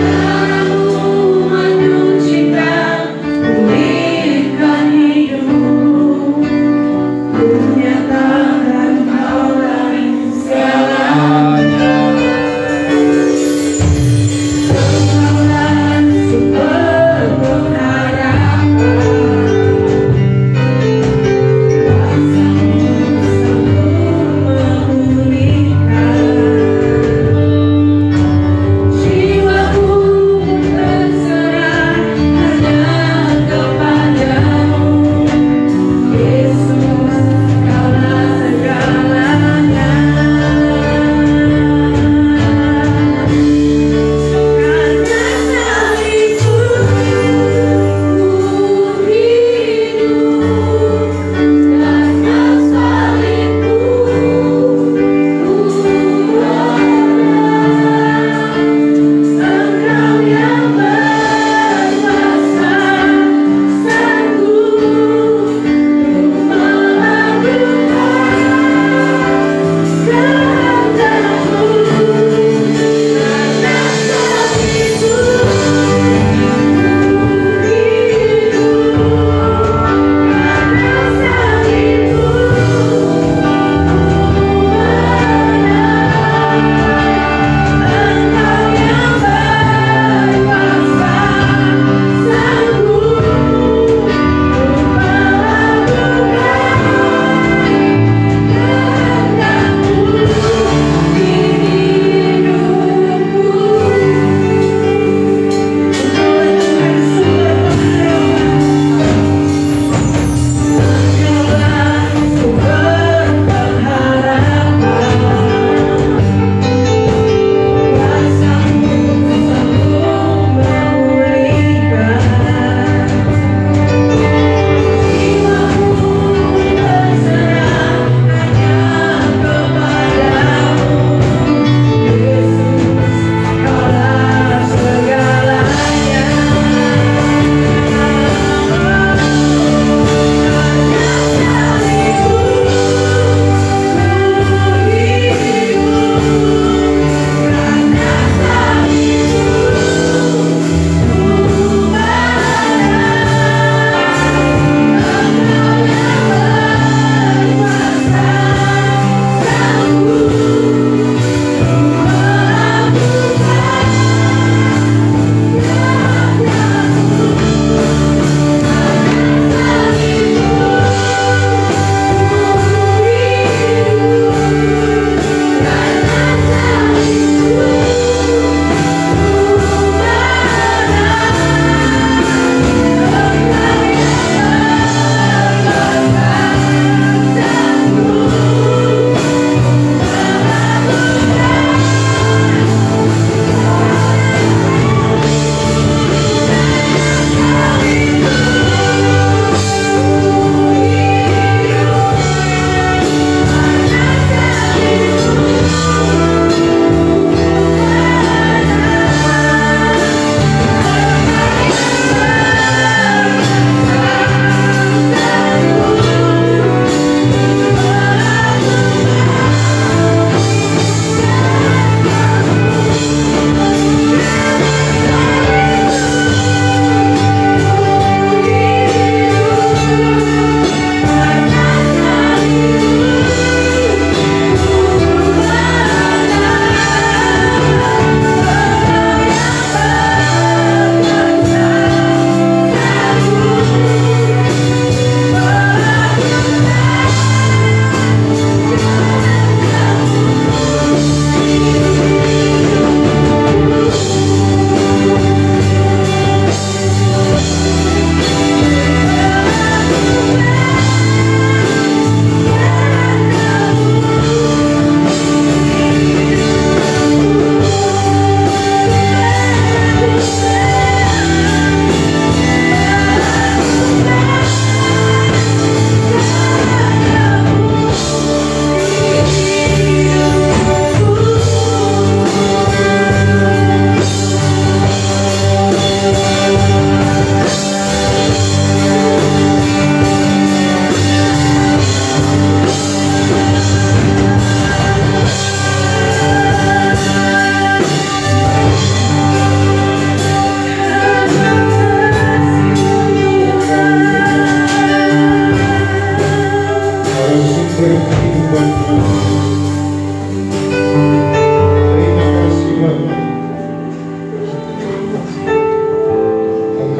Darahmu menyucikan, pulihkan hidup.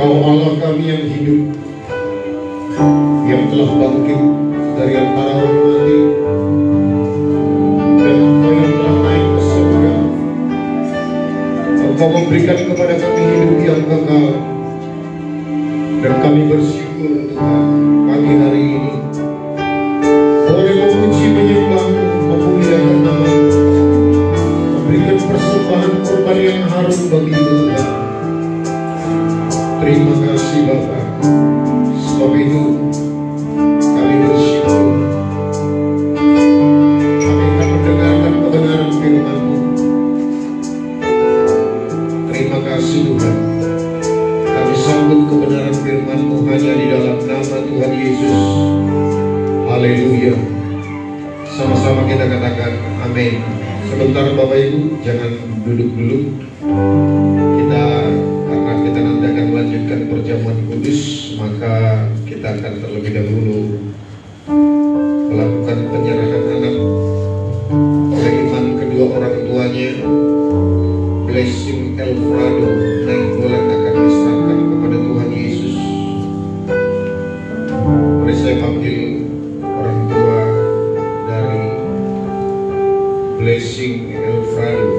Engkau Allah kami yang hidup, yang telah bangkit dari antara orang mati, dan Engkau yang telah naik ke surga. Engkau memberikan kepada kami hidup yang kekal, dan kami bersyukur Tuhan pagi hari ini boleh memuji menyembah-Mu, memuliakan nama-Mu, memberikan persembahan korban yang harum bagi Tuhan. Terima kasih Bapa. Sebab itu kami bersyukur. Kami akan mendengarkan kebenaran firman-Mu. Terima kasih Tuhan. Kami sambut kebenaran firman-Mu hanya di dalam nama Tuhan Yesus. Haleluya. Sama-sama kita katakan amin. Sebentar Bapak Ibu, jangan duduk dulu. Karena kita nanti akan melanjutkan perjamuan kudus, maka kita akan terlebih dahulu melakukan penyerahan anak oleh iman kedua orang tuanya. Blessing Elfrado Nainggolan akan diserahkan kepada Tuhan Yesus. Mari saya panggil orang tua dari Blessing Elfrado.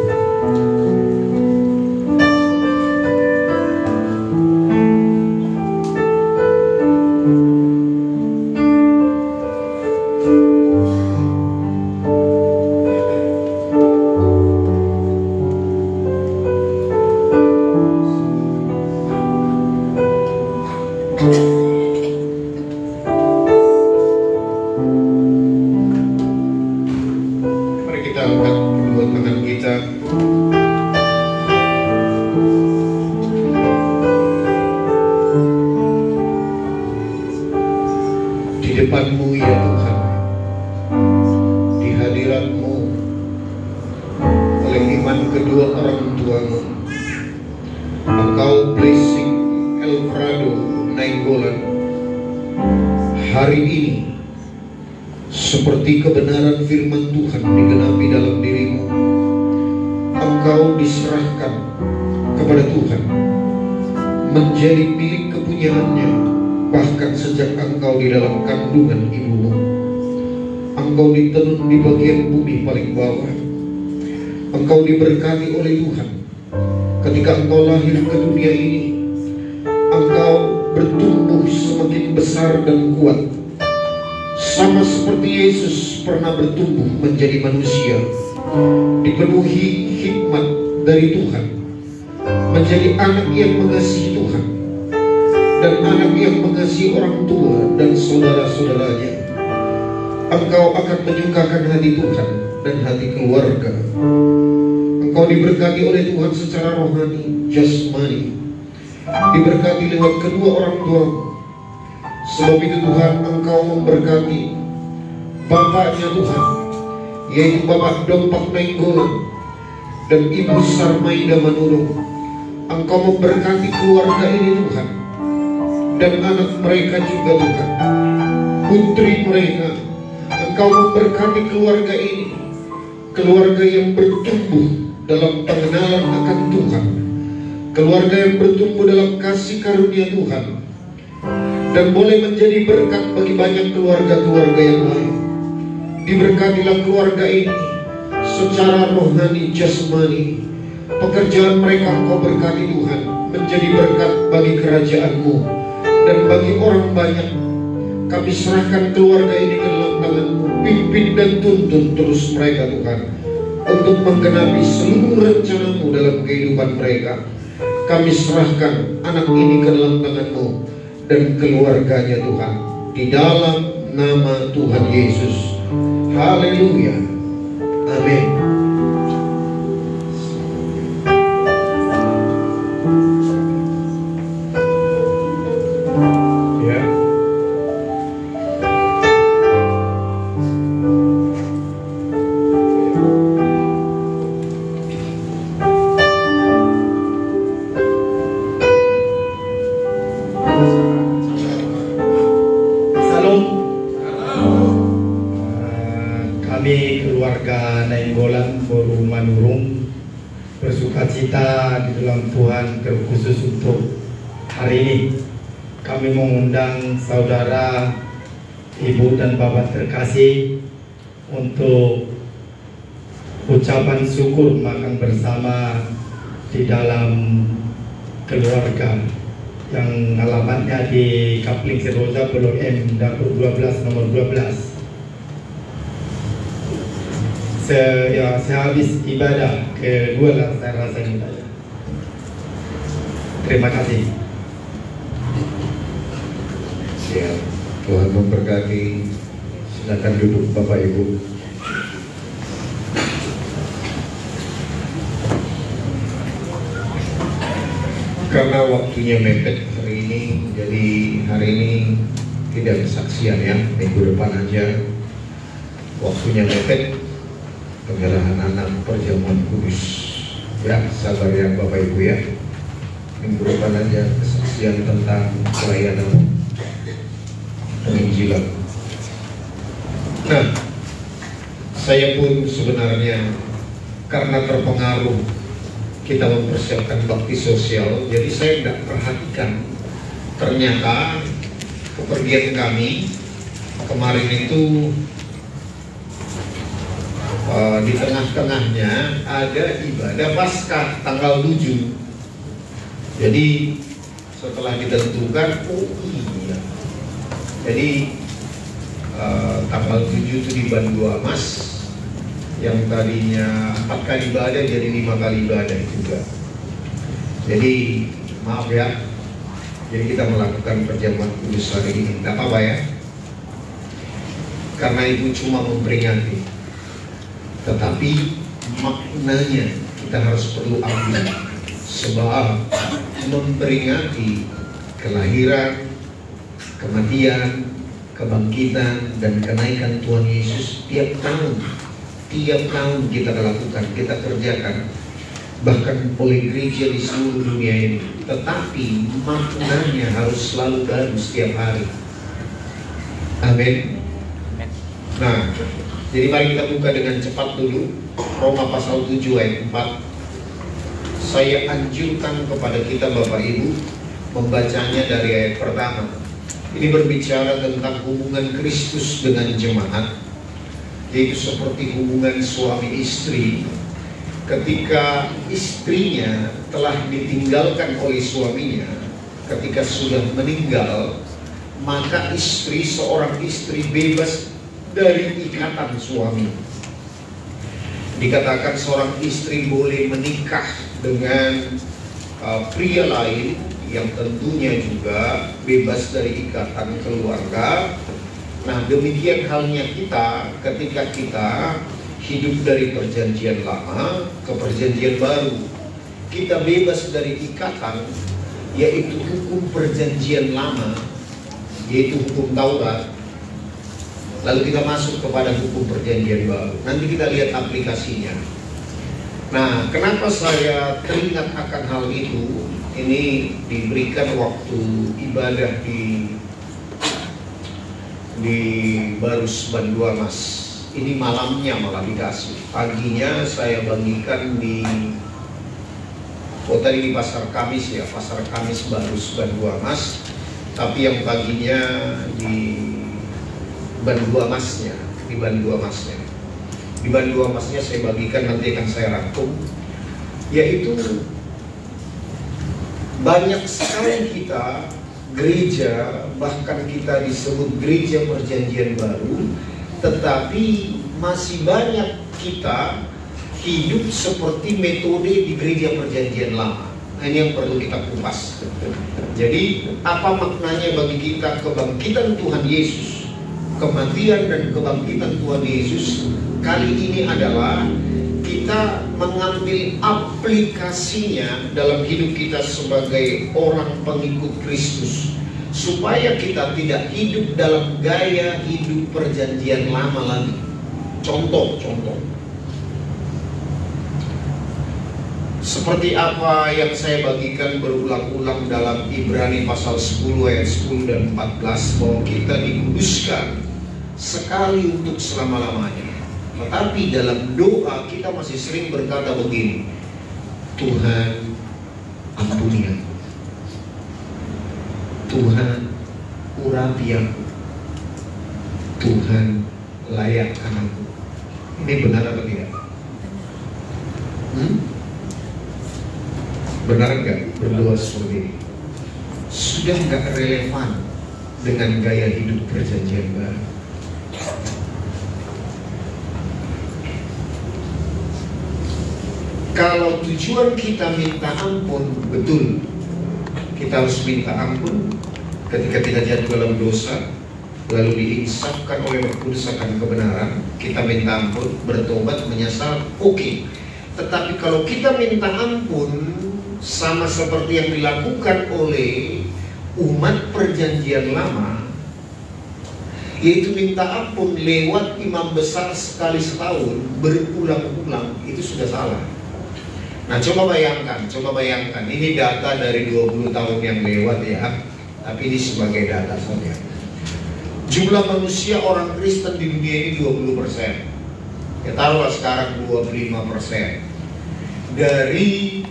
Depan-Mu ya Tuhan, di hadirat-Mu oleh iman kedua orang tuamu, Engkau Blessing Elfrado Nainggolan hari ini, seperti kebenaran firman Tuhan digenapi dalam dirimu, Engkau diserahkan kepada Tuhan menjadi milik kepunyaannya. Bahkan sejak engkau di dalam kandungan ibumu, engkau ditenun di bagian bumi paling bawah. Engkau diberkati oleh Tuhan. Ketika engkau lahir ke dunia ini, engkau bertumbuh semakin besar dan kuat, sama seperti Yesus pernah bertumbuh menjadi manusia, dipenuhi hikmat dari Tuhan, menjadi anak yang mengasihi Tuhan dan anak yang mengasihi orang tua dan saudara-saudaranya. Engkau akan menyukakan hati Tuhan dan hati keluarga. Engkau diberkati oleh Tuhan secara rohani, jasmani, diberkati lewat kedua orang tuamu. Sebab itu Tuhan, Engkau memberkati bapaknya Tuhan, yaitu Bapak Dompak Nainggolan dan Ibu Sarmaida Manurung. Engkau memberkati keluarga ini Tuhan, dan anak mereka juga Tuhan, putri mereka. Engkau memberkati keluarga ini, keluarga yang bertumbuh dalam pengenalan akan Tuhan, keluarga yang bertumbuh dalam kasih karunia Tuhan, dan boleh menjadi berkat bagi banyak keluarga-keluarga yang lain. Diberkatilah keluarga ini secara rohani, jasmani. Pekerjaan mereka Engkau berkati Tuhan, menjadi berkat bagi kerajaan-Mu dan bagi orang banyak. Kami serahkan keluarga ini ke dalam tangan-Mu. Pimpin dan tuntun terus mereka Tuhan, untuk menggenapi seluruh rencana-Mu dalam kehidupan mereka. Kami serahkan anak ini ke dalam tangan-Mu dan keluarganya Tuhan, di dalam nama Tuhan Yesus. Haleluya. Amin. Kami keluarga Nainggolan Boru Manurung bersuka cita di dalam Tuhan, terkhusus untuk hari ini kami mengundang saudara, ibu dan bapak terkasih untuk ucapan syukur makan bersama di dalam keluarga yang alamatnya di Kapling Seroja Blok M Dapur 12 nomor 12. Sehabis ibadah kedua lah saya rasanya. Terima kasih. Siap. Tuhan memberkati. Silakan duduk Bapak Ibu. Karena waktunya mepet hari ini, jadi hari ini tidak kesaksian ya, minggu depan aja. Waktunya mepet. Penggerahan anak perjamuan kudus ya, sabar ya Bapak Ibu ya. Minggu depan aja kesaksian tentang pelayanan penginjilan. Nah, saya pun sebenarnya karena terpengaruh kita mempersiapkan bakti sosial, jadi saya tidak perhatikan ternyata kepergian kami kemarin itu di tengah-tengahnya ada ibadah Paskah tanggal 7. Jadi setelah ditentukan, oh iya, jadi tanggal 7 itu di Bandua Mas, yang tadinya 4 kali ibadah jadi 5 kali ibadah juga. Jadi maaf ya, jadi kita melakukan perjamuan kudus hari ini, tidak apa-apa ya, karena itu cuma memperingati. Tetapi maknanya kita harus perlu ambil, sebab memperingati kelahiran, kematian, kebangkitan, dan kenaikan Tuhan Yesus tiap tahun kita lakukan, kita kerjakan, bahkan oleh gereja di seluruh dunia ini. Tetapi maknanya harus selalu baru setiap hari. Amin. Nah, jadi mari kita buka dengan cepat dulu Roma pasal 7 ayat 4. Saya anjurkan kepada kita Bapak Ibu membacanya dari ayat pertama. Ini berbicara tentang hubungan Kristus dengan jemaat, yaitu seperti hubungan suami istri. Ketika istrinya telah ditinggalkan oleh suaminya, ketika sudah meninggal, maka seorang istri bebas dari ikatan suami. Dikatakan seorang istri boleh menikah dengan pria lain yang tentunya juga bebas dari ikatan keluarga. Nah, demikian halnya kita ketika kita hidup dari perjanjian lama ke perjanjian baru. Kita bebas dari ikatan, yaitu hukum perjanjian lama, yaitu hukum Taurat. Lalu kita masuk kepada hukum perjanjian baru. Nanti kita lihat aplikasinya. Nah, kenapa saya teringat akan hal itu? Ini diberikan waktu ibadah di Barus Bandua Mas. Ini malamnya malah dikasih. Paginya saya bagikan di tadi di Pasar Kamis ya, Pasar Kamis Barus Bandua Mas. Tapi yang paginya di Bandua Masnya, di Bandua Masnya. Di Bandua Masnya saya bagikan, nanti akan saya rangkum. Yaitu banyak sekali kita gereja, bahkan kita disebut gereja perjanjian baru, tetapi masih banyak kita hidup seperti metode di gereja perjanjian lama. Nah, ini yang perlu kita kupas. Jadi apa maknanya bagi kita kebangkitan Tuhan Yesus, kematian dan kebangkitan Tuhan Yesus kali ini adalah kita mengambil aplikasinya dalam hidup kita sebagai orang pengikut Kristus, supaya kita tidak hidup dalam gaya hidup perjanjian lama lagi. Contoh seperti apa yang saya bagikan berulang-ulang dalam Ibrani pasal 10 ayat 10 dan 14, bahwa kita dikuduskan sekali untuk selama-lamanya. Tetapi dalam doa kita masih sering berkata begini, Tuhan ampuni aku. Tuhan urapi aku, Tuhan layakkan aku. Ini benar atau tidak? Benar nggak berdoa seperti ini? Sudah nggak relevan dengan gaya hidup perjanjian baru. Kalau tujuan kita minta ampun, betul, kita harus minta ampun ketika kita jatuh dalam dosa, lalu diinsafkan oleh Roh Kudus akan kebenaran. Kita minta ampun, bertobat, menyesal, oke. Tetapi kalau kita minta ampun sama seperti yang dilakukan oleh umat perjanjian lama, yaitu minta ampun lewat imam besar sekali setahun berulang-ulang, itu sudah salah. Nah, coba bayangkan, ini data dari 20 tahun yang lewat ya, tapi ini sebagai data saja. Jumlah manusia orang Kristen di dunia ini 20%. Ya taruhlah sekarang 25%. Dari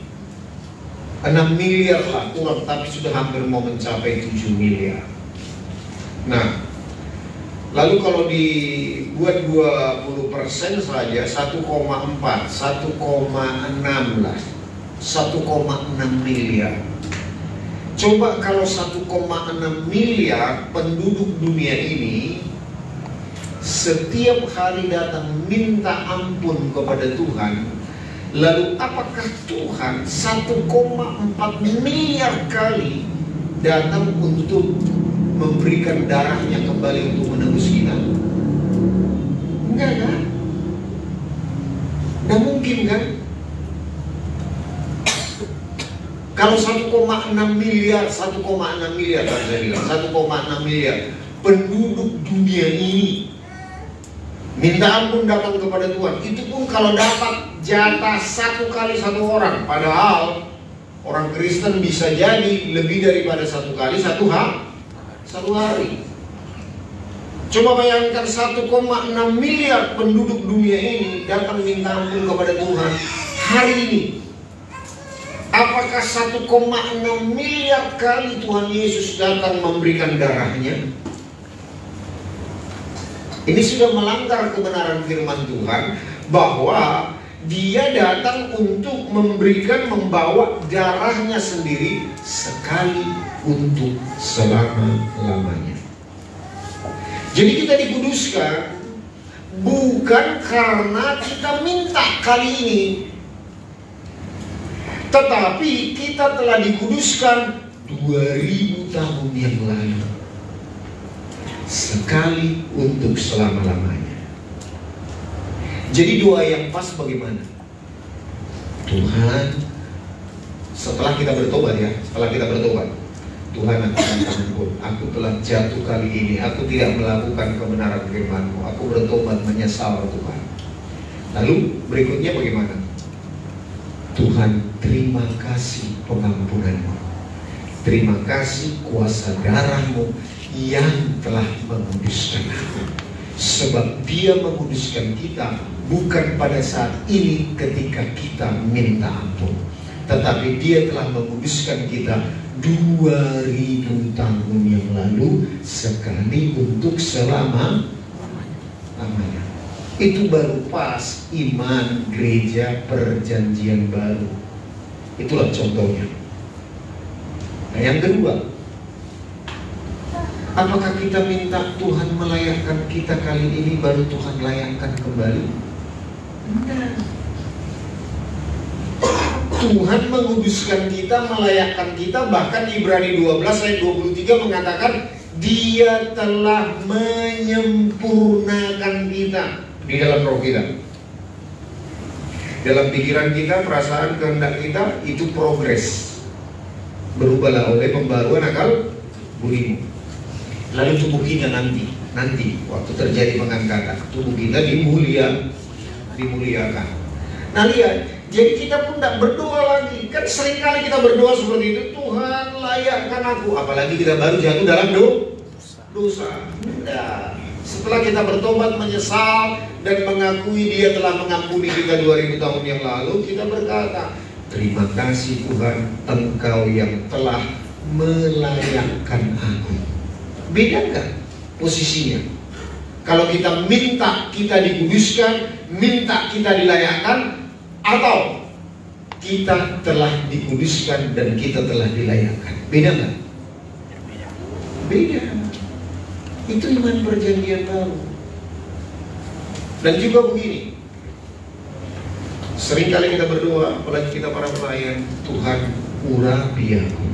6 miliar lah kurang, tapi sudah hampir mau mencapai 7 miliar. Nah, lalu kalau dibuat 20% saja 1,4, 1,6 lah, 1,6 miliar. Coba kalau 1,6 miliar penduduk dunia ini setiap hari datang minta ampun kepada Tuhan, lalu apakah Tuhan 1,4 miliar kali datang untuk memberikan darahnya kembali untuk menebus kita? Enggak kan? Nggak mungkin kan? Kalau 1,6 miliar kan saya bilang, 1,6 miliar penduduk dunia ini minta ampun datang kepada Tuhan, itu pun kalau dapat jatah 1 kali 1 orang. Padahal orang Kristen bisa jadi lebih daripada 1 kali 1 hari. Coba bayangkan 1,6 miliar penduduk dunia ini datang minta ampun kepada Tuhan hari ini. Apakah 1,6 miliar kali Tuhan Yesus datang memberikan darahnya? Ini sudah melanggar kebenaran firman Tuhan bahwa Dia datang untuk membawa darahnya sendiri sekali untuk selama-lamanya. Jadi kita dikuduskan bukan karena kita minta kali ini, tetapi kita telah dikuduskan 2000 tahun yang lalu, sekali untuk selama-lamanya. Jadi doa yang pas bagaimana? Tuhan, setelah kita bertobat ya, Tuhan, aku telah jatuh kali ini, aku tidak melakukan kebenaran firman-Mu, aku bertobat menyesal Tuhan. Lalu berikutnya bagaimana? Tuhan, terima kasih pengampunan-Mu, terima kasih kuasa darah-Mu yang telah menguduskan aku. Sebab Dia menguduskan kita bukan pada saat ini ketika kita minta ampun, tetapi Dia telah menguduskan kita 2000 tahun yang lalu sekali untuk selama-lamanya. Itu baru pas iman gereja perjanjian baru. Itulah contohnya. Nah, yang kedua, apakah kita minta Tuhan melayakkan kita kali ini baru Tuhan layakkan kembali? Enggak. Tuhan menguduskan kita, melayakkan kita. Bahkan Ibrani 12 ayat 23 mengatakan Dia telah menyempurnakan kita di dalam roh kita, dalam pikiran kita, perasaan, kehendak kita. Itu progres. Berubahlah oleh pembaruan akal budimu. Lalu tubuh kita nanti waktu terjadi pengangkatan, tubuh kita dimuliakan. Nah lihat, jadi kita pun tidak berdoa lagi. Kan seringkali kita berdoa seperti itu, Tuhan layakkan aku. Apalagi kita baru jatuh dalam dosa. Nah, setelah kita bertobat, menyesal, dan mengakui Dia telah mengampuni kita 2000 tahun yang lalu, kita berkata, terima kasih Tuhan, Engkau yang telah melayakkan aku. Beda nggak posisinya? Kalau kita minta kita dikuduskan, minta kita dilayakkan, atau kita telah dikuduskan dan kita telah dilayakkan. Beda nggak? Beda. Itu iman perjanjian baru. Dan juga begini, seringkali kita berdoa, apalagi kita para pelayan, Tuhan urapi aku.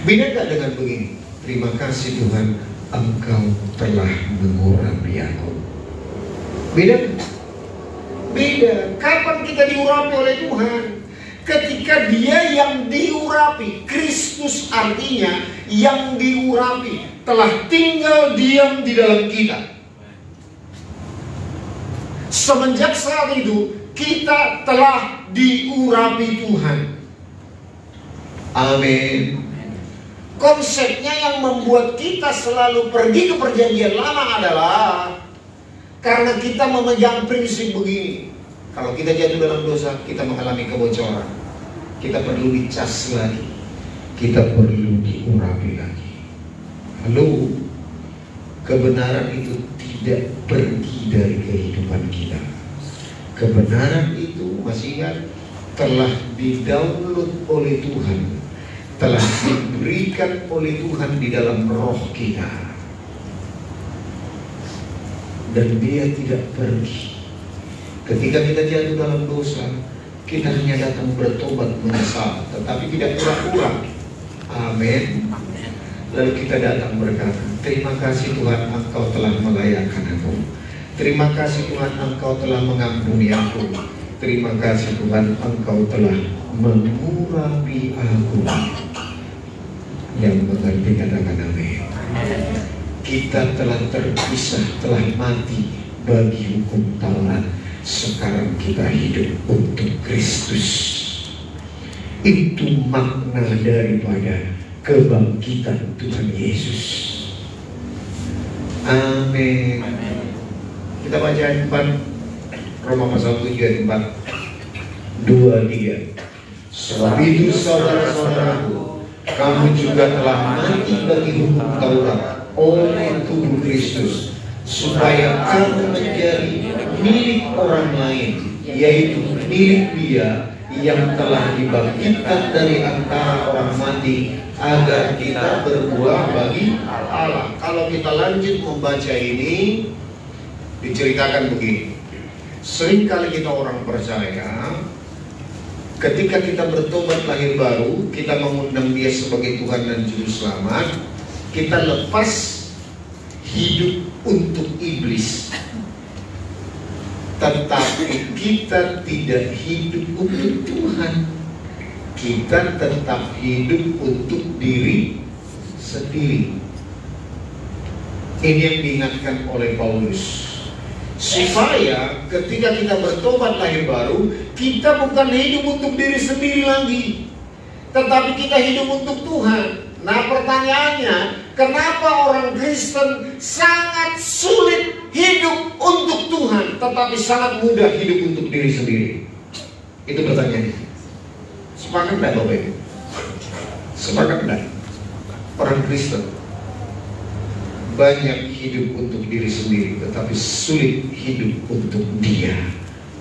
Beda nggak dengan begini? Terima kasih Tuhan, Engkau telah mengurapi aku. Beda nggak? Beda. Kapan kita diurapi oleh Tuhan? Ketika Dia yang diurapi, Kristus artinya yang diurapi, telah tinggal diam di dalam kita. Semenjak saat itu kita telah diurapi Tuhan. Amin. Konsepnya yang membuat kita selalu pergi ke perjanjian lama adalah karena kita memegang prinsip begini. Kalau kita jatuh dalam dosa, kita mengalami kebocoran, kita perlu dicas lagi, kita perlu diurapi lagi. Lalu kebenaran itu tidak pergi dari kehidupan kita. Kebenaran itu, masih ingat, telah didownload oleh Tuhan, telah diberikan oleh Tuhan di dalam roh kita, dan Dia tidak pergi. Ketika kita jatuh dalam dosa, kita hanya datang bertobat menyesal, tetapi tidak pura-pura. Amin. Lalu kita datang berkata, terima kasih Tuhan, Engkau telah melayakkan aku. Terima kasih Tuhan, Engkau telah mengampuni aku. Terima kasih Tuhan, Engkau telah mengurapi aku. Yang mengerti katakan amin. Kita telah terpisah, telah mati bagi hukum Taurat. Sekarang kita hidup untuk Kristus. Itu makna daripada kebangkitan Tuhan Yesus. Amin. Kita baca ayat 4, Roma pasal 7 ayat 4, 2, 3. Sebab itu saudara-saudaraku, kamu juga telah mati bagi hukum Taurat oleh tubuh Kristus, supaya kamu menjadi milik orang lain, yaitu milik Dia yang telah dibangkitkan dari antara orang mati, agar kita berbuah bagi Allah. Kalau kita lanjut membaca ini, diceritakan begini. Seringkali kita orang percaya, ketika kita bertobat lahir baru, kita mengundang Dia sebagai Tuhan dan Juru Selamat, kita lepas hidup untuk iblis. Tetapi kita tidak hidup untuk Tuhan. Kita tetap hidup untuk diri sendiri. Ini yang diingatkan oleh Paulus, supaya ketika kita bertobat lahir baru, kita bukan hidup untuk diri sendiri lagi, tetapi kita hidup untuk Tuhan. Nah, pertanyaannya, kenapa orang Kristen sangat sulit hidup untuk Tuhan, tetapi sangat mudah hidup untuk diri sendiri? Itu pertanyaannya. Sepakat enggak Bapak Ibu? Sepakat enggak? Orang Kristen banyak hidup untuk diri sendiri, tetapi sulit hidup untuk Dia,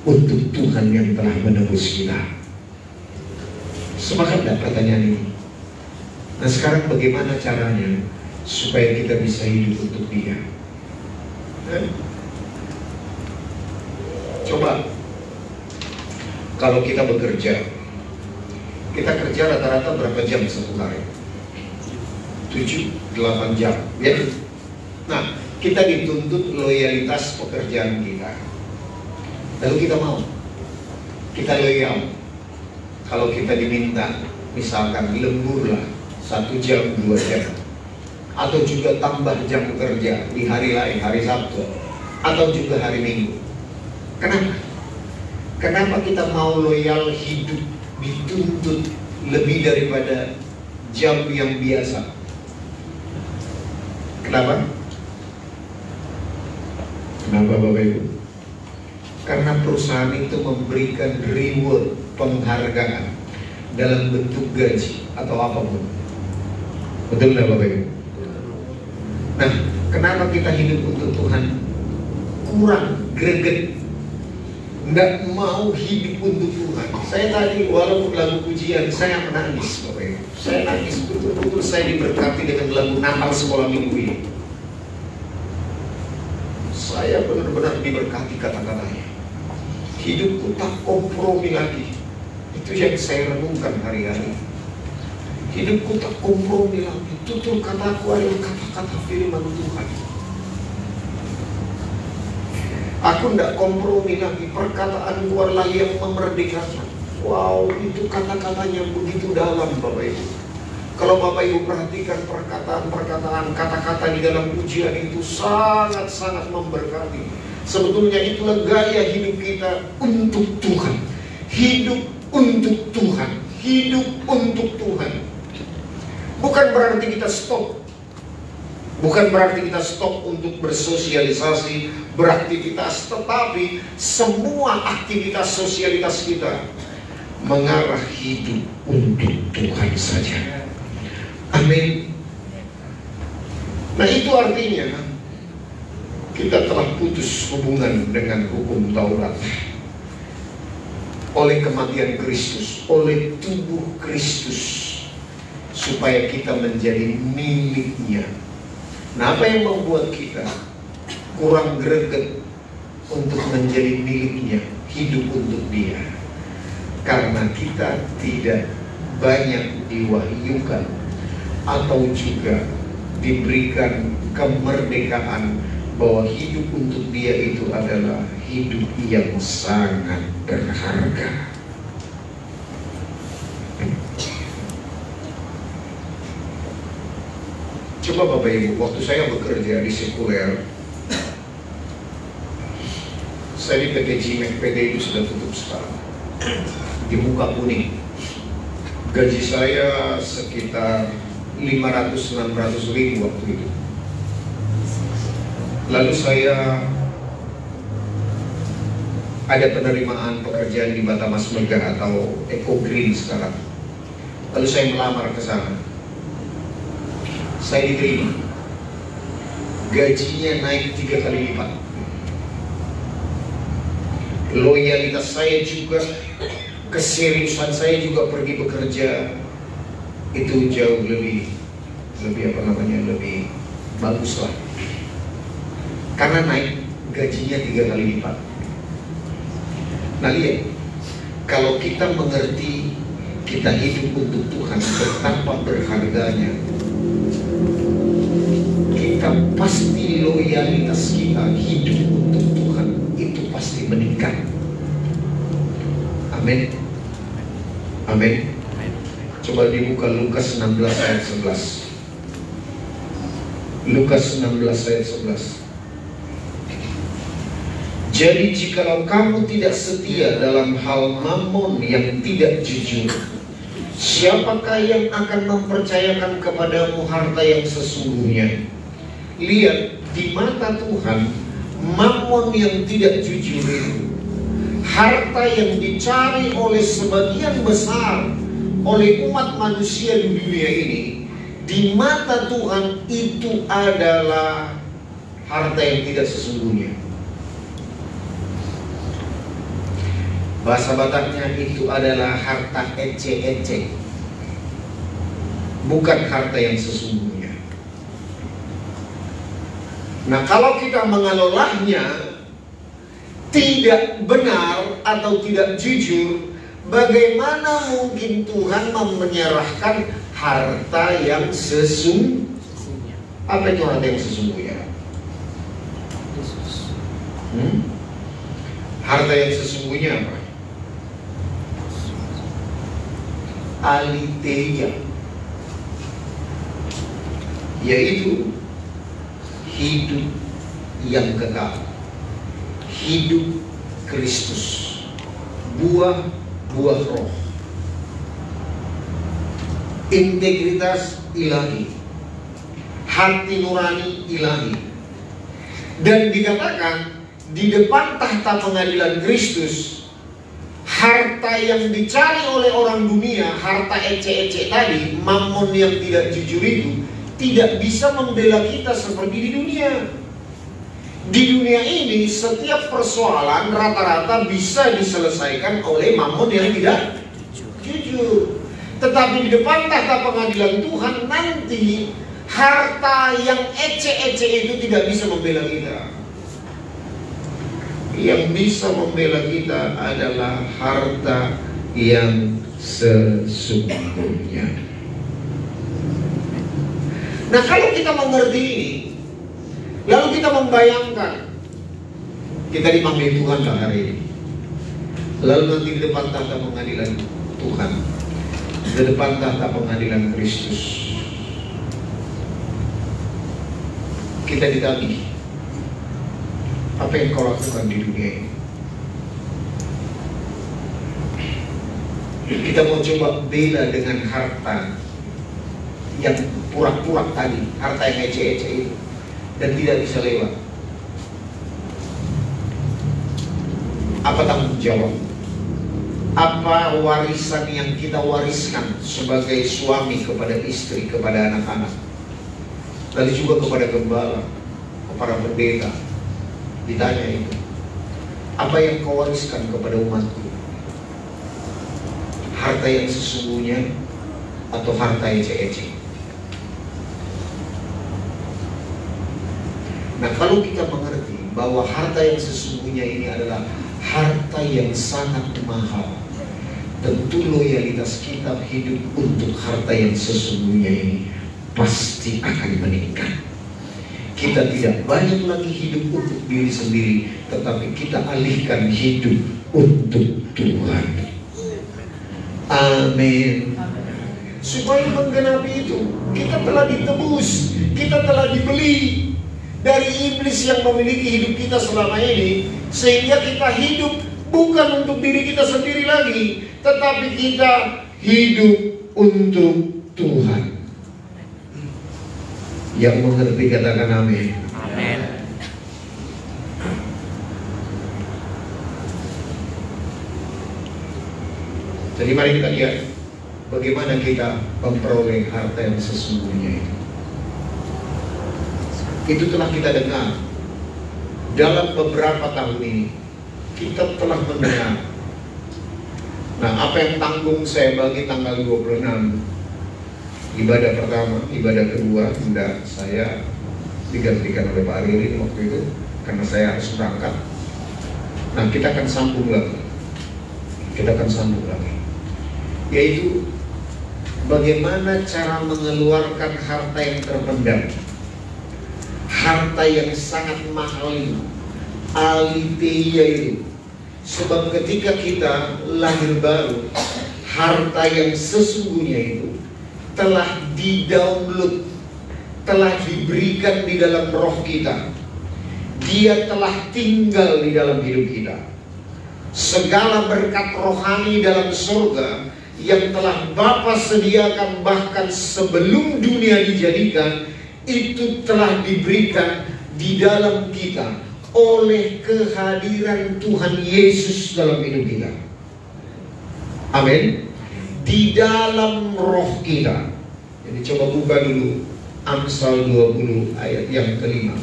untuk Tuhan yang telah menebus kita. Sepakat enggak pertanyaan ini? Nah, sekarang bagaimana caranya supaya kita bisa hidup untuk Dia? Coba, kalau kita bekerja, kita kerja rata-rata berapa jam satu hari? 7-8 jam, ya? Nah, kita dituntut loyalitas pekerjaan kita. Lalu kita mau, kita loyal. Kalau kita diminta, misalkan lemburlah 1 jam, 2 jam, atau juga tambah jam kerja di hari lain, hari Sabtu, atau juga hari Minggu. Kenapa? Kenapa kita mau loyal hidup dituntut lebih daripada jam yang biasa? Kenapa? Kenapa Bapak Ibu? Karena perusahaan itu memberikan reward, penghargaan dalam bentuk gaji atau apapun. Betul nggak Bapak Ibu? Nah, kenapa kita hidup untuk Tuhan kurang greget, nggak mau hidup untuk Tuhan? Saya tadi walaupun lagu pujian saya menangis Bapak Ibu. Saya nangis betul-betul, saya diberkati dengan lagu Natal sekolah minggu ini. Saya benar-benar diberkati kata-katanya. Hidupku tak kompromi lagi. Itu yang saya renungkan hari-hari. Hidupku tak kompromi lagi. Tutur kataku adalah kata-kata firman Tuhan. Aku tidak kompromi lagi. Perkataanku adalah yang memerdekakan. Wow, itu kata-katanya begitu dalam Bapak Ibu. Kalau Bapak Ibu perhatikan perkataan-perkataan, kata-kata di dalam pujian itu sangat-sangat memberkati. Sebetulnya itulah gaya hidup kita untuk Tuhan. Hidup untuk Tuhan. Hidup untuk Tuhan. Bukan berarti kita stop. Bukan berarti kita stop untuk bersosialisasi, beraktivitas. Tetapi semua aktivitas sosialitas kita mengarah hidup untuk Tuhan saja. Amin. Nah, itu artinya kita telah putus hubungan dengan hukum Taurat. Oleh kematian Kristus, oleh tubuh Kristus, supaya kita menjadi miliknya. Nah, apa yang membuat kita kurang greget untuk menjadi miliknya, hidup untuk Dia? Karena kita tidak banyak diwahyukan atau juga diberikan kemerdekaan bahwa hidup untuk Dia itu adalah hidup yang sangat berharga. Coba Bapak Ibu, waktu saya bekerja di sekuler, saya di PT Jimek, PT itu sudah tutup sekarang, di Muka Kuning. Gaji saya sekitar 500-600 ribu waktu itu. Lalu saya ada penerimaan pekerjaan di Batamas Megah atau Eco Green sekarang. Lalu saya melamar ke sana. Saya diterima. Gajinya naik 3 kali lipat. Loyalitas saya juga, keseriusan saya juga pergi bekerja itu jauh lebih bagus lah. Karena naik gajinya 3 kali lipat. Nah, lihat, kalau kita mengerti kita hidup untuk Tuhan, betapa berharganya, kita pasti loyalitas kita hidup untuk Tuhan itu pasti meningkat. Amin. Amin. Coba dibuka Lukas 16 ayat 11. Lukas 16 ayat 11. Jadi jikalau kamu tidak setia dalam hal mamon yang tidak jujur, siapakah yang akan mempercayakan kepadamu harta yang sesungguhnya? Lihat, di mata Tuhan, mamon yang tidak jujur itu, harta yang dicari oleh sebagian besar oleh umat manusia di dunia ini, di mata Tuhan itu adalah harta yang tidak sesungguhnya. Bahasa Bataknya itu adalah harta ece-ece, bukan harta yang sesungguhnya. Nah, kalau kita mengelolanya tidak benar atau tidak jujur, bagaimana mungkin Tuhan menyerahkan harta yang sesungguhnya? Apa itu harta yang sesungguhnya? Harta yang sesungguhnya apa? Aletheia, yaitu hidup yang kekal, hidup Kristus, buah-buah roh, integritas ilahi, hati nurani ilahi. Dan dikatakan di depan tahta pengadilan Kristus, harta yang dicari oleh orang dunia, harta ece-ece tadi, mammon yang tidak jujur itu, tidak bisa membela kita seperti di dunia. Di dunia ini setiap persoalan rata-rata bisa diselesaikan oleh mammon yang tidak jujur. Tetapi di depan tahta pengadilan Tuhan nanti, harta yang ece-ece itu tidak bisa membela kita. Yang bisa membela kita adalah harta yang sesungguhnya. Nah, kalau kita mengerti ini, lalu kita membayangkan kita dipanggil Tuhan lah hari ini, lalu nanti di depan tahta pengadilan Tuhan, di depan tahta pengadilan Kristus, kita ditagih, apa yang kau lakukan di dunia ini? Kita mau coba bela dengan harta yang pura-pura tadi, harta yang ece-ece itu, dan tidak bisa lewat. Apa tanggung jawab? Apa warisan yang kita wariskan sebagai suami kepada istri, kepada anak-anak, lalu juga kepada gembala, kepada pendeta? Ditanya itu, apa yang kau wariskan kepada umatku? Harta yang sesungguhnya atau harta ece-ece? Nah, kalau kita mengerti bahwa harta yang sesungguhnya ini adalah harta yang sangat mahal, tentu loyalitas kita hidup untuk harta yang sesungguhnya ini pasti akan meningkat. Kita tidak banyak lagi hidup untuk diri sendiri, tetapi kita alihkan hidup untuk Tuhan. Amin. Supaya menggenapi itu, kita telah ditebus, kita telah dibeli dari iblis yang memiliki hidup kita selama ini, sehingga kita hidup bukan untuk diri kita sendiri lagi, tetapi kita hidup untuk Tuhan. Yang mengerti katakan amin. Amin. Jadi mari kita lihat bagaimana kita memperoleh harta yang sesungguhnya itu. Itu telah kita dengar dalam beberapa tahun ini. Kita telah mendengar. Nah, apa yang tanggung saya bagi tanggal 26, ibadah pertama, ibadah kedua, tidak, saya digantikan oleh Pak Aririn waktu itu karena saya harus berangkat. Nah, kita akan sambung lagi. Yaitu bagaimana cara mengeluarkan harta yang terpendam, harta yang sangat mahal itu, aliteia itu. Sebab ketika kita lahir baru, harta yang sesungguhnya itu telah di-download, telah diberikan di dalam roh kita. Dia telah tinggal di dalam hidup kita. Segala berkat rohani dalam surga yang telah Bapa sediakan bahkan sebelum dunia dijadikan, itu telah diberikan di dalam kita oleh kehadiran Tuhan Yesus dalam hidup kita. Amin. Di dalam roh kita. Jadi coba buka dulu Amsal 20 ayat yang kelima.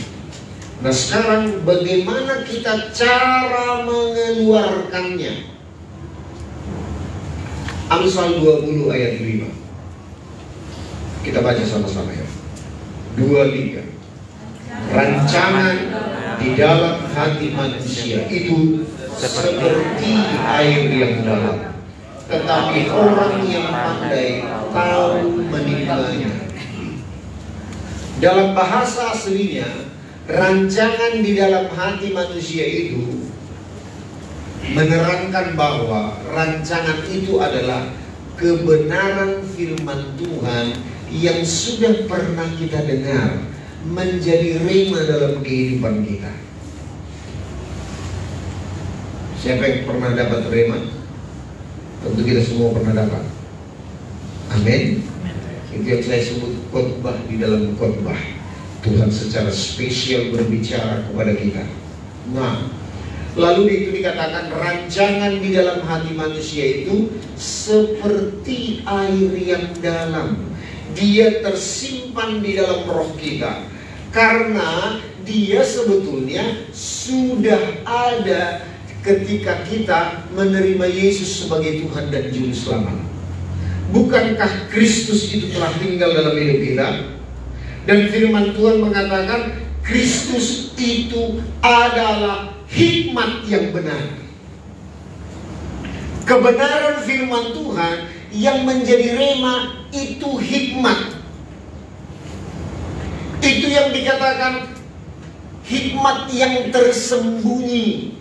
Nah, sekarang bagaimana kita cara mengeluarkannya? Amsal 20 ayat 5. Kita baca sama-sama ya. 2, 3. Rancangan di dalam hati manusia itu seperti air yang dalam, tetapi orang yang pandai tahu menimbangnya. Dalam bahasa aslinya, rancangan di dalam hati manusia itu menerangkan bahwa rancangan itu adalah kebenaran firman Tuhan yang sudah pernah kita dengar menjadi rema dalam kehidupan kita. Siapa yang pernah dapat rema? Tentu kita semua pernah dapat. Amin. Itu yang saya sebut khotbah di dalam khotbah. Tuhan secara spesial berbicara kepada kita. Nah, Lalu itu dikatakan rancangan di dalam hati manusia itu seperti air yang dalam. Dia tersimpan di dalam roh kita. Karena dia sebetulnya sudah ada ketika kita menerima Yesus sebagai Tuhan dan Juru Selamat. Bukankah Kristus itu telah tinggal dalam hidup kita? Dan firman Tuhan mengatakan Kristus itu adalah hikmat yang benar. Kebenaran firman Tuhan yang menjadi rema itu hikmat. Itu yang dikatakan hikmat yang tersembunyi.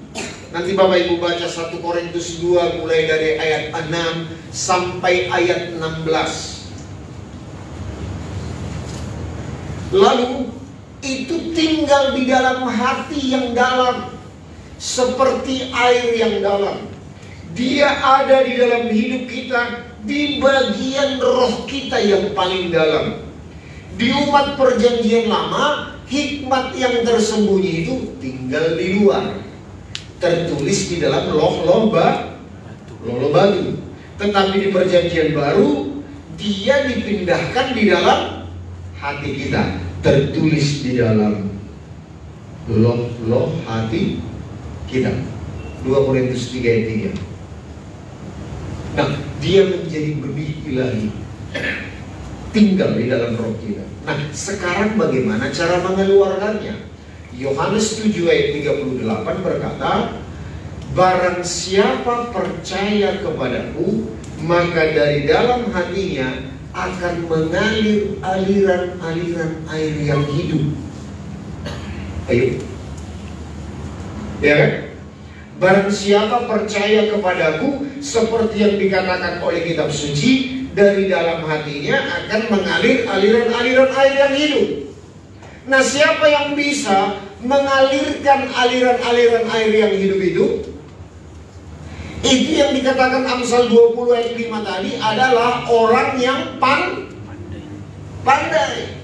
Nanti Bapak Ibu baca 1 Korintus 2 mulai dari ayat 6 sampai ayat 16. Lalu itu tinggal di dalam hati yang dalam, seperti air yang dalam. Dia ada di dalam hidup kita, di bagian roh kita yang paling dalam. Di umat perjanjian lama, hikmat yang tersembunyi itu tinggal di luar, tertulis di dalam loh batu. Tetapi di perjanjian baru, dia dipindahkan di dalam hati kita, tertulis di dalam loh hati kita. 2 Korintus 3 ayat 3. Nah, dia menjadi benih ilahi, tinggal di dalam roh kita. Nah, sekarang bagaimana cara mengeluarkannya? Yohanes 7 ayat 38 berkata, barang siapa percaya kepadaku, maka dari dalam hatinya akan mengalir aliran-aliran air yang hidup. Ayo, ya kan? Barang siapa percaya kepadaku, seperti yang dikatakan oleh kitab suci, dari dalam hatinya akan mengalir aliran-aliran air yang hidup. Nah, siapa yang bisa mengalirkan aliran-aliran air yang hidup itu? Itu yang dikatakan Amsal 20 ayat 5 tadi adalah orang yang pandai,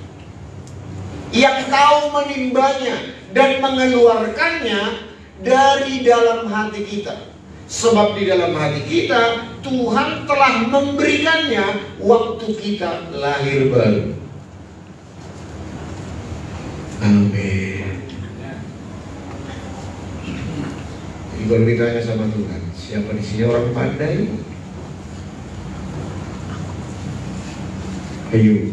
yang tahu menimbanya dan mengeluarkannya dari dalam hati kita. Sebab di dalam hati kita Tuhan telah memberikannya waktu kita lahir baru. Amin. Jadi kalau ditanya sama Tuhan, siapa di sini orang pandai? Ayo,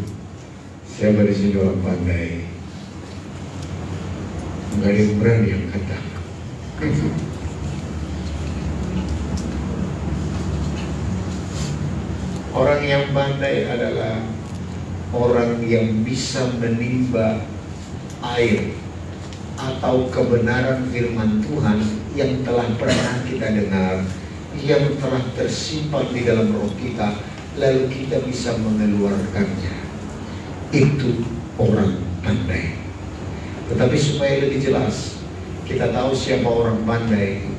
siapa di sini orang pandai? Enggak ada yang berani yang kata. Orang yang pandai adalah orang yang bisa menimba air atau kebenaran firman Tuhan yang telah pernah kita dengar, yang telah tersimpan di dalam roh kita, lalu kita bisa mengeluarkannya. Itu orang pandai. Tetapi supaya lebih jelas kita tahu siapa orang pandai,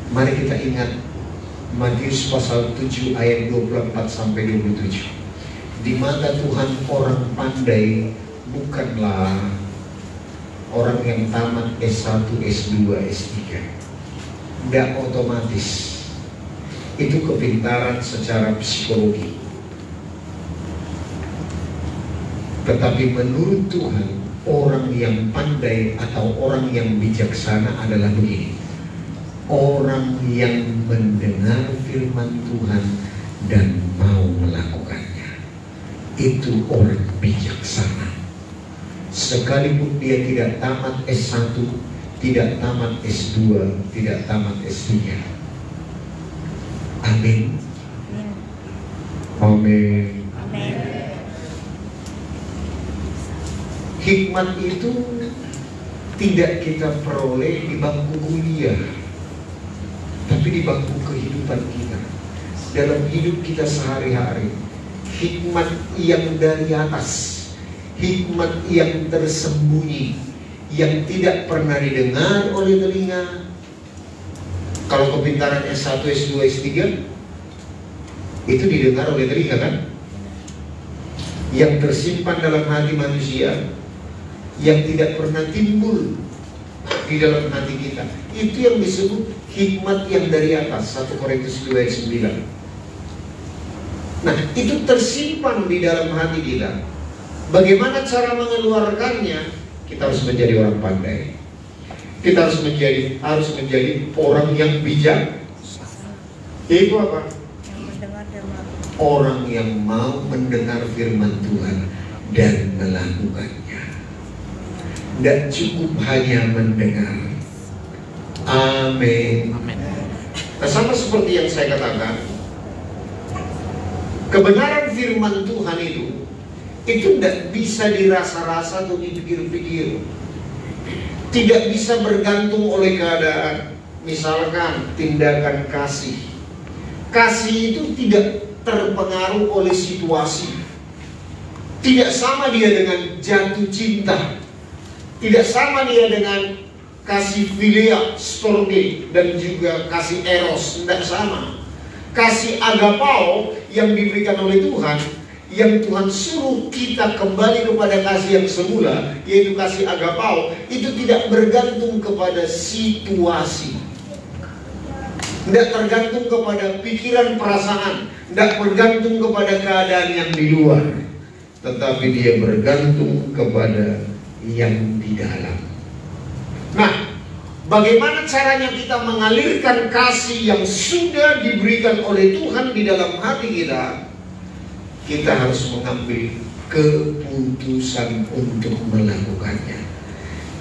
mari kita ingat Matius pasal 7 ayat 24 sampai 27. Di mata Tuhan orang pandai bukanlah orang yang tamat S1, S2, S3. Tidak otomatis. Itu kepintaran secara psikologi. Tetapi menurut Tuhan, orang yang pandai atau orang yang bijaksana adalah begini: orang yang mendengar firman Tuhan dan mau melakukannya. Itu orang bijaksana. Sekalipun dia tidak tamat S1, tidak tamat S2, tidak tamat S3. Amin. Amin. Hikmat itu tidak kita peroleh di bangku kuliah, tapi di bangku kehidupan kita, dalam hidup kita sehari-hari. Hikmat yang dari atas, hikmat yang tersembunyi, yang tidak pernah didengar oleh telinga. Kalau kepintaran S1, S2, S3 itu didengar oleh telinga, kan? Yang tersimpan dalam hati manusia, yang tidak pernah timbul di dalam hati kita. Itu yang disebut hikmat yang dari atas, 1 Korintus 2 ayat 9. Nah, itu tersimpan di dalam hati kita. Bagaimana cara mengeluarkannya? Kita harus menjadi orang pandai. Kita harus menjadi orang yang bijak. Itu apa? Orang yang mau mendengar firman Tuhan dan melakukannya. Tidak cukup hanya mendengar. Amin. Nah, sama seperti yang saya katakan, kebenaran firman Tuhan itu tidak bisa dirasa-rasa atau dipikir-pikir. Tidak bisa bergantung oleh keadaan. Misalkan tindakan kasih. Kasih itu tidak terpengaruh oleh situasi. Tidak sama dia dengan jatuh cinta. Tidak sama dia dengan kasih philia, storge, dan juga kasih eros. Tidak sama. Kasih agapao yang diberikan oleh Tuhan, yang Tuhan suruh kita kembali kepada kasih yang semula, yaitu kasih agapao, itu tidak bergantung kepada situasi, tidak tergantung kepada pikiran perasaan, tidak bergantung kepada keadaan yang di luar, tetapi dia bergantung kepada yang di dalam. Nah, bagaimana caranya kita mengalirkan kasih yang sudah diberikan oleh Tuhan di dalam hati kita? Kita harus mengambil keputusan untuk melakukannya.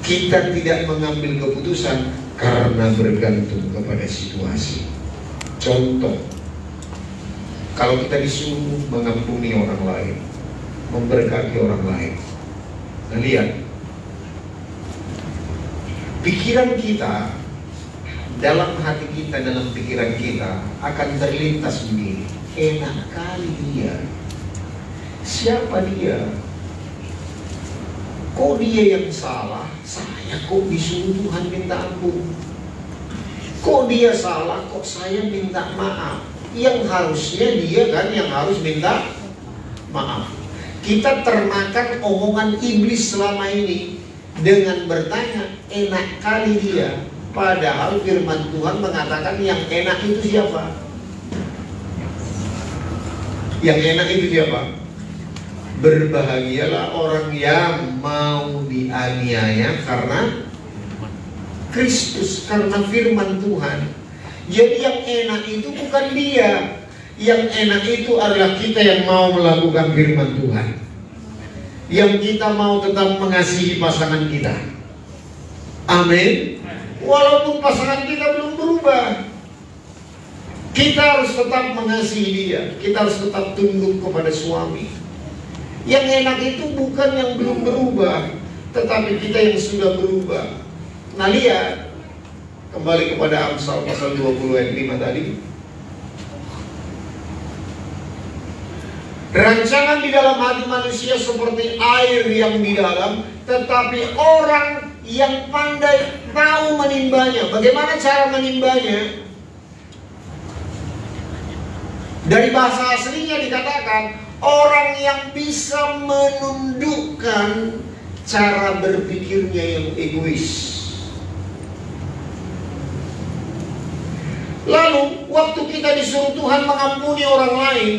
Kita tidak mengambil keputusan karena bergantung kepada situasi. Contoh, kalau kita disuruh mengampuni orang lain, memberkati orang lain, nah lihat, pikiran kita, dalam hati kita, dalam pikiran kita akan terlintas begini, enak kali dia. Siapa dia? Kok dia yang salah? Saya kok disuruh Tuhan minta ampun. Kok dia salah? Kok saya minta maaf? Yang harusnya dia kan yang harus minta maaf. Kita termakan omongan iblis selama ini dengan bertanya, enak kali dia. Padahal firman Tuhan mengatakan yang enak itu siapa? Yang enak itu siapa? Berbahagialah orang yang mau dianiaya karena Kristus, karena firman Tuhan. Jadi yang enak itu bukan dia. Yang enak itu adalah kita yang mau melakukan firman Tuhan, yang kita mau tetap mengasihi pasangan kita. Amin. Walaupun pasangan kita belum berubah, kita harus tetap mengasihi dia. Kita harus tetap tunduk kepada suami. Yang enak itu bukan yang belum berubah, tetapi kita yang sudah berubah. Nah lihat, kembali kepada Amsal pasal 20 ayat 5 tadi. Rancangan di dalam hati manusia seperti air yang di dalam, tetapi orang yang pandai tahu menimbanya. Bagaimana cara menimbanya? Dari bahasa aslinya dikatakan orang yang bisa menundukkan cara berpikirnya yang egois. Lalu waktu kita disuruh Tuhan mengampuni orang lain,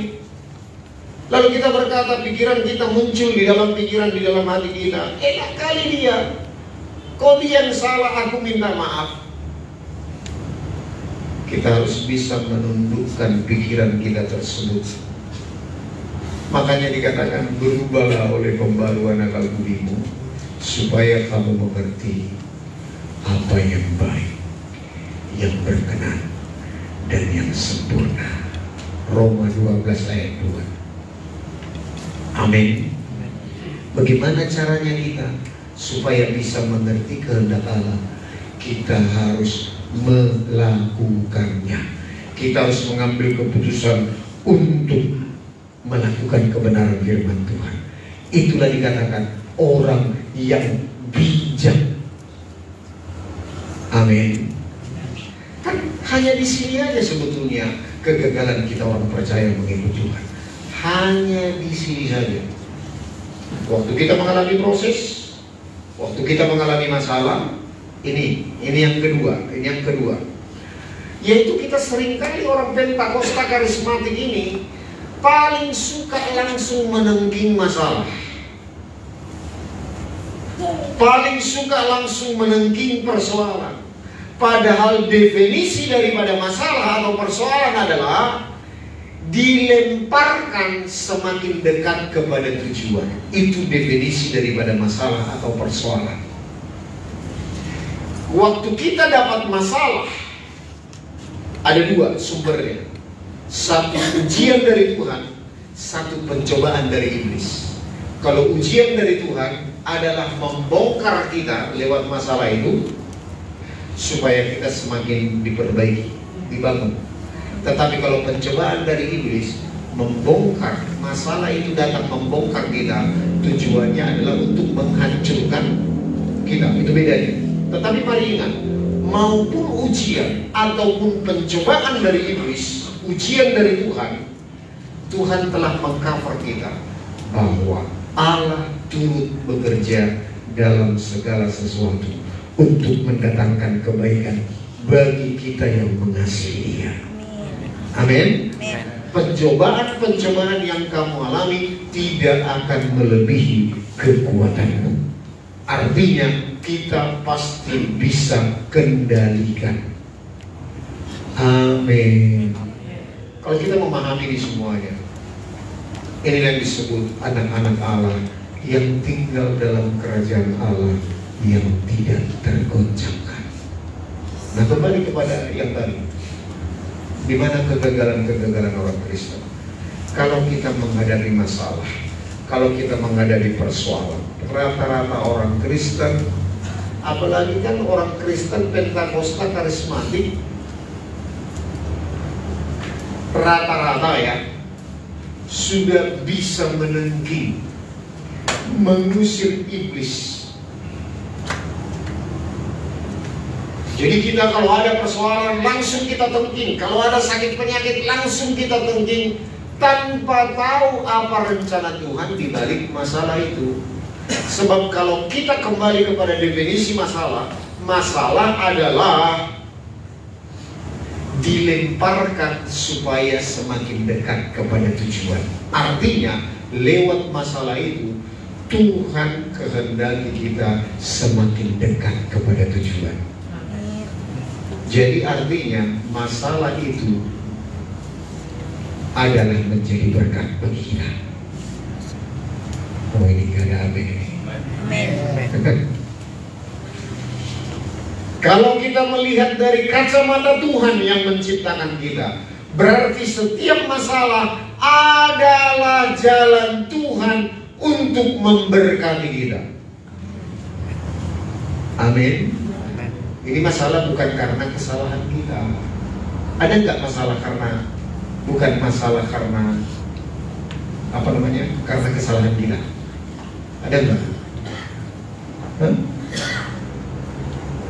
lalu kita berkata, pikiran kita muncul di dalam pikiran, di dalam hati kita, enak kali dia, kok dia yang salah, aku minta maaf. Kita harus bisa menundukkan pikiran kita tersebut. Makanya dikatakan, berubahlah oleh pembaruan akal budimu, supaya kamu mengerti apa yang baik, yang berkenan, dan yang sempurna. Roma 12 ayat 2. Amin. Bagaimana caranya kita supaya bisa mengerti kehendak Allah? Kita harus melakukannya. Kita harus mengambil keputusan untuk melakukan kebenaran firman Tuhan. Itulah dikatakan orang yang bijak. Amin. Kan hanya di sini aja sebetulnya kegagalan kita orang percaya mengikuti Tuhan. Hanya di sini saja. Waktu kita mengalami proses, waktu kita mengalami masalah, Ini yang kedua, yaitu kita seringkali orang Pentakosta karismatik ini paling suka langsung menengging masalah, paling suka langsung menengging persoalan. Padahal definisi daripada masalah atau persoalan adalah dilemparkan semakin dekat kepada tujuan. Itu definisi daripada masalah atau persoalan. Waktu kita dapat masalah, ada dua sumbernya. Satu ujian dari Tuhan, satu pencobaan dari iblis. Kalau ujian dari Tuhan adalah membongkar kita lewat masalah itu supaya kita semakin diperbaiki, dibangun. Tetapi kalau pencobaan dari iblis, membongkar, masalah itu datang membongkar kita, tujuannya adalah untuk menghancurkan kita. Itu bedanya. Tetapi mari ingat, maupun ujian ataupun pencobaan dari iblis, ujian dari Tuhan, Tuhan telah mengcover kita bahwa Allah turut bekerja dalam segala sesuatu untuk mendatangkan kebaikan bagi kita yang mengasihi Dia. Amin. Pencobaan-pencobaan yang kamu alami tidak akan melebihi kekuatanmu. Artinya kita pasti bisa kendalikan. Amin. Kalau kita memahami ini semuanya, ini yang disebut anak-anak Allah yang tinggal dalam kerajaan Allah yang tidak tergoncangkan. Nah, kembali kepada yang tadi, di mana kegagalan-kegagalan orang Kristen? Kalau kita menghadapi masalah, kalau kita menghadapi persoalan, rata-rata orang Kristen, apalagi kan orang Kristen Pentakosta karismatik, rata-rata ya sudah bisa menengging, mengusir iblis. Jadi kita kalau ada persoalan langsung kita tengging, kalau ada sakit penyakit langsung kita tengging, tanpa tahu apa rencana Tuhan di balik masalah itu. Sebab kalau kita kembali kepada definisi masalah, masalah adalah dilemparkan supaya semakin dekat kepada tujuan. Artinya lewat masalah itu Tuhan kehendaki kita semakin dekat kepada tujuan. Jadi artinya masalah itu adalah menjadi berkat bagi kita. Oh, ini gak ada amin. Kalau kita melihat dari kacamata Tuhan yang menciptakan kita, berarti setiap masalah adalah jalan Tuhan untuk memberkati kita. Amin. Ini masalah bukan karena kesalahan kita. Ada nggak masalah karena, bukan masalah karena apa namanya, karena kesalahan kita? Ada nggak?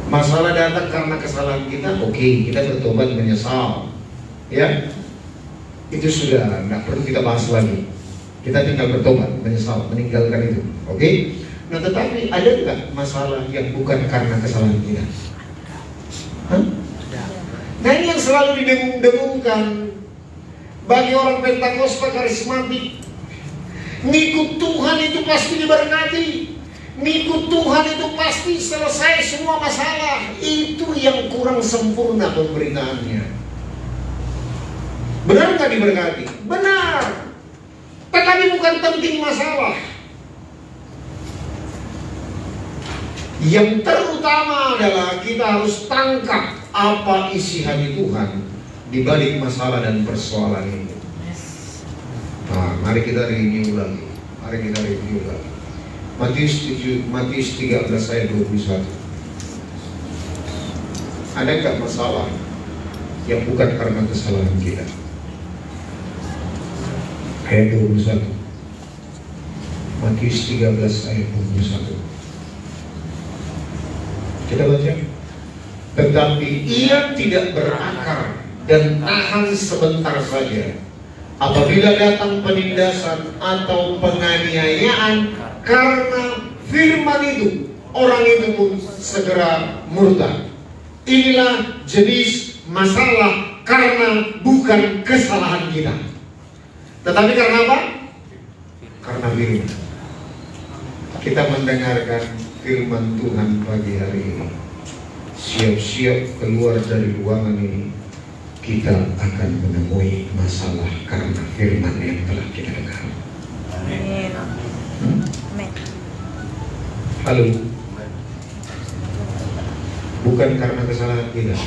Masalah datang karena kesalahan kita, oke, kita bertobat menyesal, ya, itu sudah nggak perlu kita bahas lagi. Kita tinggal bertobat menyesal, meninggalkan itu, oke. Nah, tetapi ada nggak masalah yang bukan karena kesalahan kita? Nah, ini yang selalu didengung-dengungkan bagi orang Pentakosta karismatik. Ngikut Tuhan itu pasti diberkati, ngikut Tuhan itu pasti selesai semua masalah. Itu yang kurang sempurna pemberitaannya. Benar nggak diberkati? Benar, tetapi bukan penting masalah. Yang terutama adalah kita harus tangkap apa isi hati Tuhan di balik masalah dan persoalan ini. Nah, mari kita review lagi. Matius 13 ayat 21. Ada nggak masalah yang bukan karena kesalahan kita? Ayat 21. Matius 13 ayat 21. Kita baca. Tetapi ia tidak berakar dan tahan sebentar saja. Apabila datang penindasan atau penganiayaan karena firman itu, orang itu pun segera murtad. Inilah jenis masalah karena bukan kesalahan kita, tetapi karena apa? Karena firman. Kita mendengarkan firman Tuhan pagi hari ini. Siap-siap keluar dari ruangan ini, kita akan menemui masalah karena firman yang telah kita dengar. Amin. Amin. Halo. Bukan karena kesalahan kita,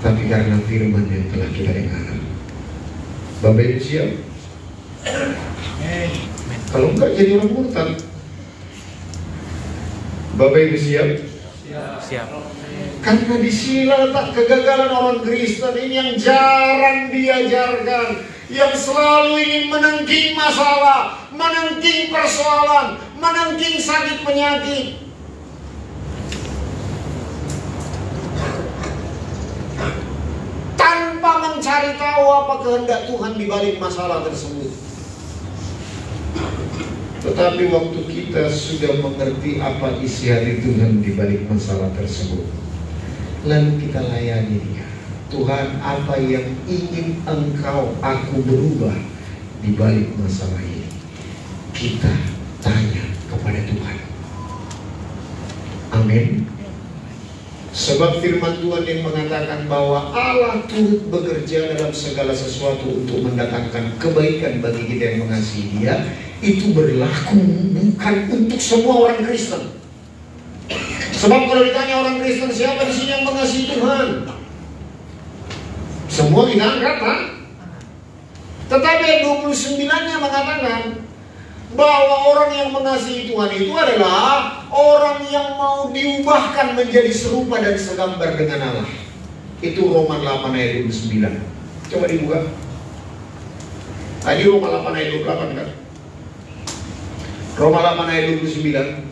tapi karena firman yang telah kita dengar. Bapak Ibu siap? Kalau enggak jadi orang murtad. Bapak Ibu siap? Siap. Karena di sini letak kegagalan orang Kristen ini yang jarang diajarkan, yang selalu ingin menengking masalah, menengking persoalan, menengking sakit penyakit. Tanpa mencari tahu apa kehendak Tuhan di balik masalah tersebut. Tetapi waktu kita sudah mengerti apa isi hati Tuhan di balik masalah tersebut, lalu kita layani Dia. Tuhan, apa yang ingin Engkau aku berubah di balik masalah ini? Kita tanya kepada Tuhan. Amin. Sebab firman Tuhan yang mengatakan bahwa Allah turut bekerja dalam segala sesuatu untuk mendatangkan kebaikan bagi kita yang mengasihi Dia. Itu berlaku bukan untuk semua orang Kristen. Sebab kalau ditanya orang Kristen, siapa di sini yang mengasihi Tuhan? Semua kita angkat, kan? Tetapi 29-nya mengatakan bahwa orang yang mengasihi Tuhan itu adalah orang yang mau diubahkan menjadi serupa dan segambar dengan Allah. Itu Roma 8 ayat 29. Coba dibuka. Tadi Roma 8 ayat 28 kan? Roma 8 ayat 29.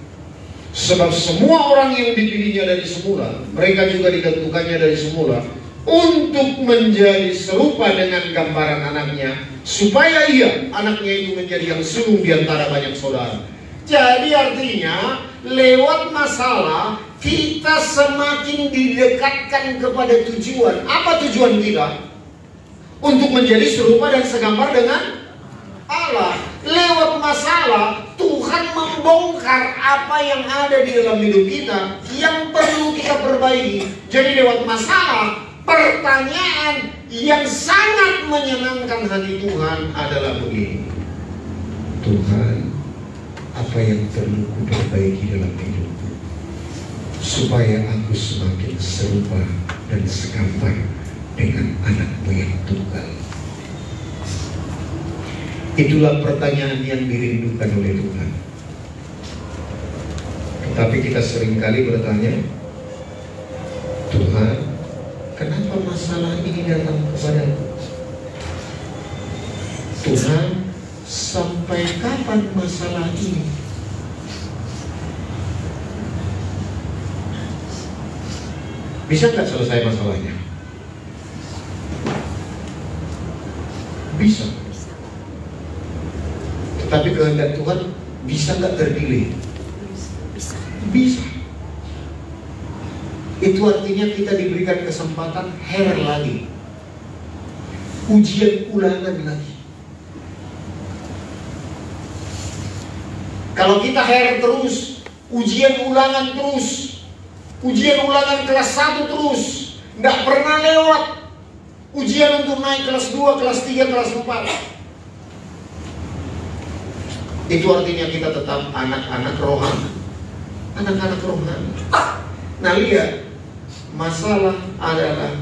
Sebab semua orang yang dipilihnya dari semula, mereka juga ditentukannya dari semula untuk menjadi serupa dengan gambaran anaknya, supaya ia, anaknya itu menjadi yang sulung di antara banyak saudara. Jadi artinya lewat masalah kita semakin didekatkan kepada tujuan. Apa tujuan kita? Untuk menjadi serupa dan segambar dengan Allah. Lewat masalah Tuhan membongkar apa yang ada di dalam hidup kita yang perlu kita perbaiki. Jadi lewat masalah, pertanyaan yang sangat menyenangkan hati Tuhan adalah begini: Tuhan, apa yang perlu ku perbaiki dalam hidupku supaya aku semakin serupa dan segambar dengan anakmu yang tunggal? Itulah pertanyaan yang dirindukan oleh Tuhan. Tetapi kita seringkali bertanya, Tuhan, kenapa masalah ini datang kepadaku? Tuhan, sampai kapan masalah ini? Bisa nggak selesai masalahnya? Bisa. Tapi kehendak Tuhan bisa nggak terpilih? Bisa. Itu artinya kita diberikan kesempatan lagi, ujian ulangan lagi. Kalau kita terus, ujian ulangan terus, ujian ulangan kelas 1 terus, nggak pernah lewat ujian untuk naik kelas 2, kelas 3, kelas 4. Itu artinya kita tetap anak-anak rohani. Anak-anak rohani. Nah lihat, masalah adalah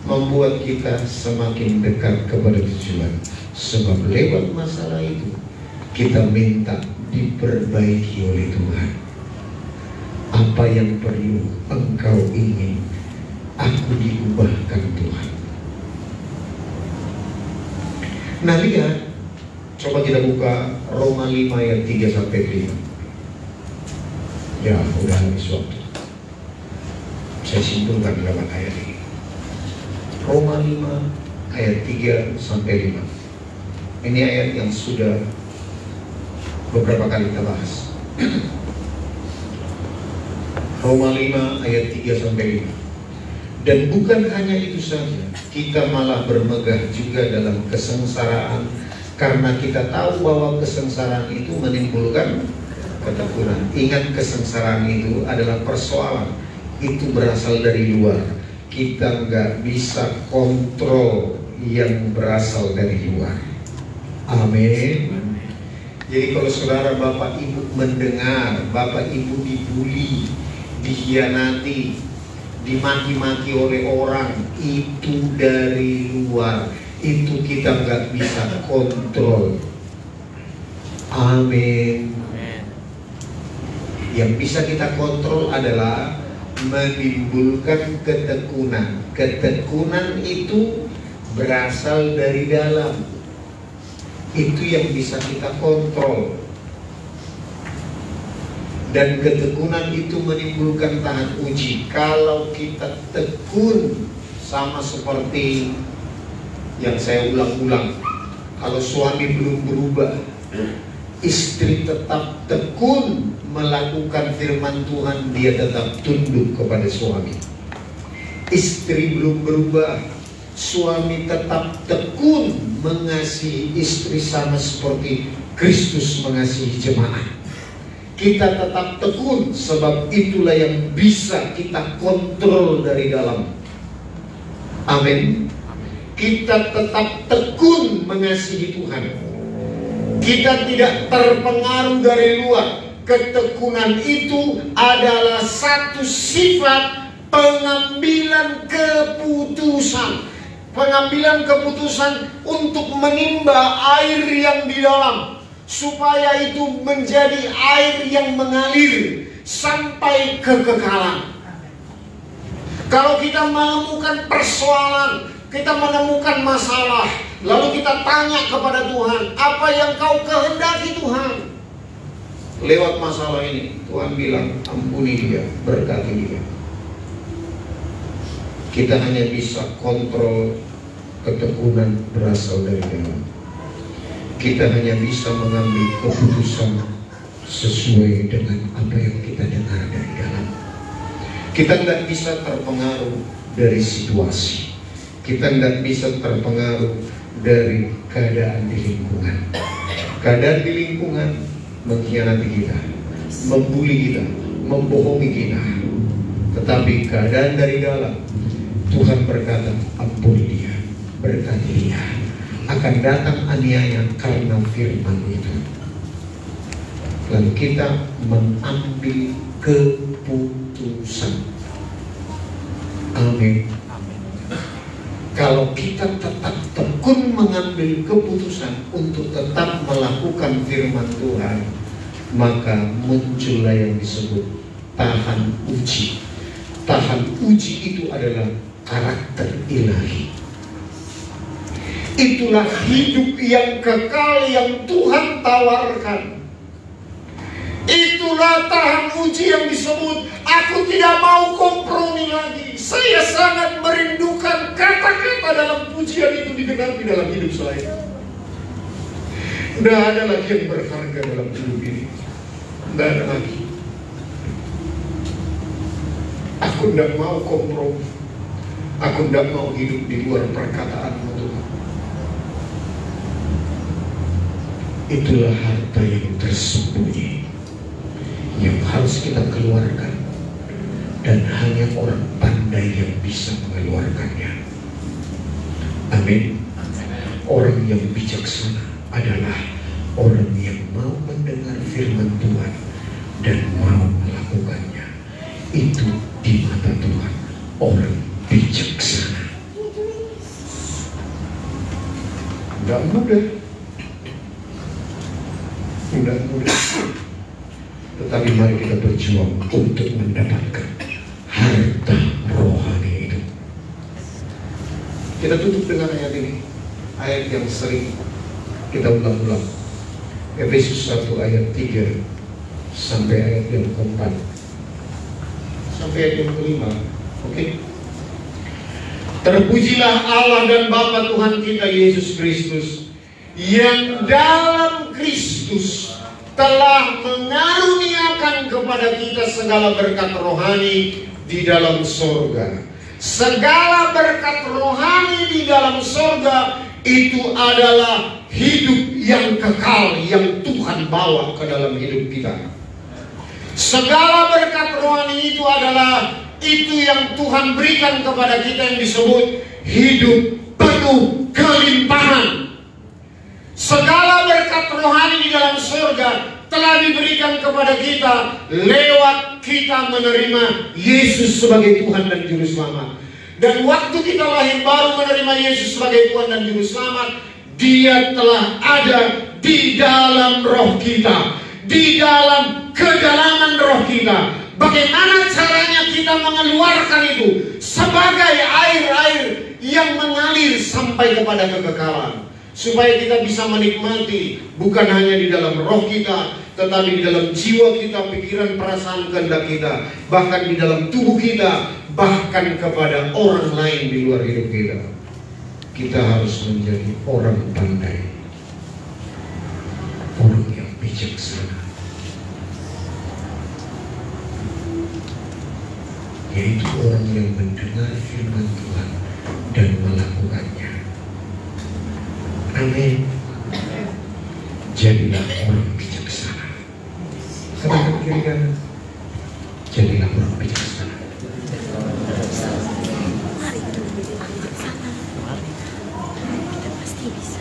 membuat kita semakin dekat kepada tujuan. Sebab lewat masalah itu kita minta diperbaiki oleh Tuhan. Apa yang perlu Engkau ingin aku diubahkan Tuhan. Nah lihat, coba kita buka Roma 5 ayat 3 sampai 5. Ya, udah habis waktu. Saya simpulkan lewat ayat ini. Roma 5 ayat 3 sampai 5. Ini ayat yang sudah beberapa kali kita bahas. Roma 5 ayat 3-5. Dan bukan hanya itu saja, kita malah bermegah juga dalam kesengsaraan, karena kita tahu bahwa kesengsaraan itu menimbulkan ketekunan. Ingat, kesengsaraan itu adalah persoalan, itu berasal dari luar. Kita nggak bisa kontrol yang berasal dari luar. Amin. Jadi kalau saudara bapak ibu mendengar bapak ibu dibully, dikhianati, dimaki-maki oleh orang, itu dari luar, itu kita nggak bisa kontrol. Amin. Yang bisa kita kontrol adalah menimbulkan ketekunan. Ketekunan itu berasal dari dalam. Itu yang bisa kita kontrol. Dan ketekunan itu menimbulkan tahan uji. Kalau kita tekun, sama seperti yang saya ulang-ulang, kalau suami belum berubah, istri tetap tekun melakukan firman Tuhan, dia tetap tunduk kepada suami. Istri belum berubah, suami tetap tekun mengasihi istri sama seperti Kristus mengasihi jemaat. Kita tetap tekun, sebab itulah yang bisa kita kontrol dari dalam. Amin. Kita tetap tekun mengasihi Tuhan. Kita tidak terpengaruh dari luar. Ketekunan itu adalah satu sifat pengambilan keputusan. Pengambilan keputusan untuk menimba air yang di dalam, supaya itu menjadi air yang mengalir sampai kekekalan. Kalau kita menemukan persoalan, kita menemukan masalah, lalu kita tanya kepada Tuhan, apa yang kau kehendaki Tuhan? Lewat masalah ini, Tuhan bilang, ampuni dia, berkati dia. Kita hanya bisa kontrol ketekunan berasal dari dalam. Kita hanya bisa mengambil keputusan sesuai dengan apa yang kita dengar dari dalam. Kita nggak bisa terpengaruh dari situasi. Kita nggak bisa terpengaruh dari keadaan di lingkungan. Keadaan di lingkungan mengkhianati kita, membuli kita, membohongi kita. Tetapi keadaan dari dalam, Tuhan berkata, ampuni dia, berkati dia. Akan datang aniaya karena firman itu. Lalu kita mengambil keputusan. Amin. Kalau kita tetap tekun mengambil keputusan untuk tetap melakukan firman Tuhan, maka muncullah yang disebut tahan uji. Tahan uji itu adalah karakter ilahi. Itulah hidup yang kekal yang Tuhan tawarkan. Itulah tahan uji yang disebut, aku tidak mau kompromi lagi. Saya sangat merindukan kata-kata dalam pujian itu digenapi dalam hidup saya. Tidak ada lagi yang berharga dalam hidup ini. Tidak ada lagi. Aku tidak mau kompromi. Aku tidak mau hidup di luar perkataan-Mu Tuhan. Itulah harta yang tersembunyi, yang harus kita keluarkan, dan hanya orang pandai yang bisa mengeluarkannya. Amin. Orang yang bijaksana adalah orang yang mau mendengar firman Tuhan dan mau melakukannya. Itu di mata Tuhan orang bijaksana. Tidak mudah. Tidak mudah. Tetapi mari kita berjuang untuk mendapatkan harta rohani itu. Kita tutup dengan ayat ini, ayat yang sering kita ulang-ulang. Efesus 1 ayat 3 sampai ayat yang keempat, sampai ayat yang kelima. Oke. Terpujilah Allah dan Bapa Tuhan kita Yesus Kristus, yang dalam Kristus telah mengaruniakan kepada kita segala berkat rohani di dalam sorga. Segala berkat rohani di dalam sorga itu adalah hidup yang kekal yang Tuhan bawa ke dalam hidup kita. Segala berkat rohani itu adalah itu yang Tuhan berikan kepada kita yang disebut hidup penuh kelimpahan. Segala berkat rohani di dalam surga telah diberikan kepada kita lewat kita menerima Yesus sebagai Tuhan dan Juru Selamat. Dan waktu kita lahir baru menerima Yesus sebagai Tuhan dan Juru Selamat, Dia telah ada di dalam roh kita, di dalam kedalaman roh kita. Bagaimana caranya kita mengeluarkan itu? Sebagai air-air yang mengalir sampai kepada kekekalan. Supaya kita bisa menikmati bukan hanya di dalam roh kita, tetapi di dalam jiwa kita, pikiran, perasaan, kehendak kita, bahkan di dalam tubuh kita, bahkan kepada orang lain di luar hidup kita. Kita harus menjadi orang pandai, orang yang bijaksana, yaitu orang yang mendengar firman Tuhan dan melakukannya. Amin. Jadilah orang bijaksana. Katakan kiri kanan. Jadilah orang bijaksana.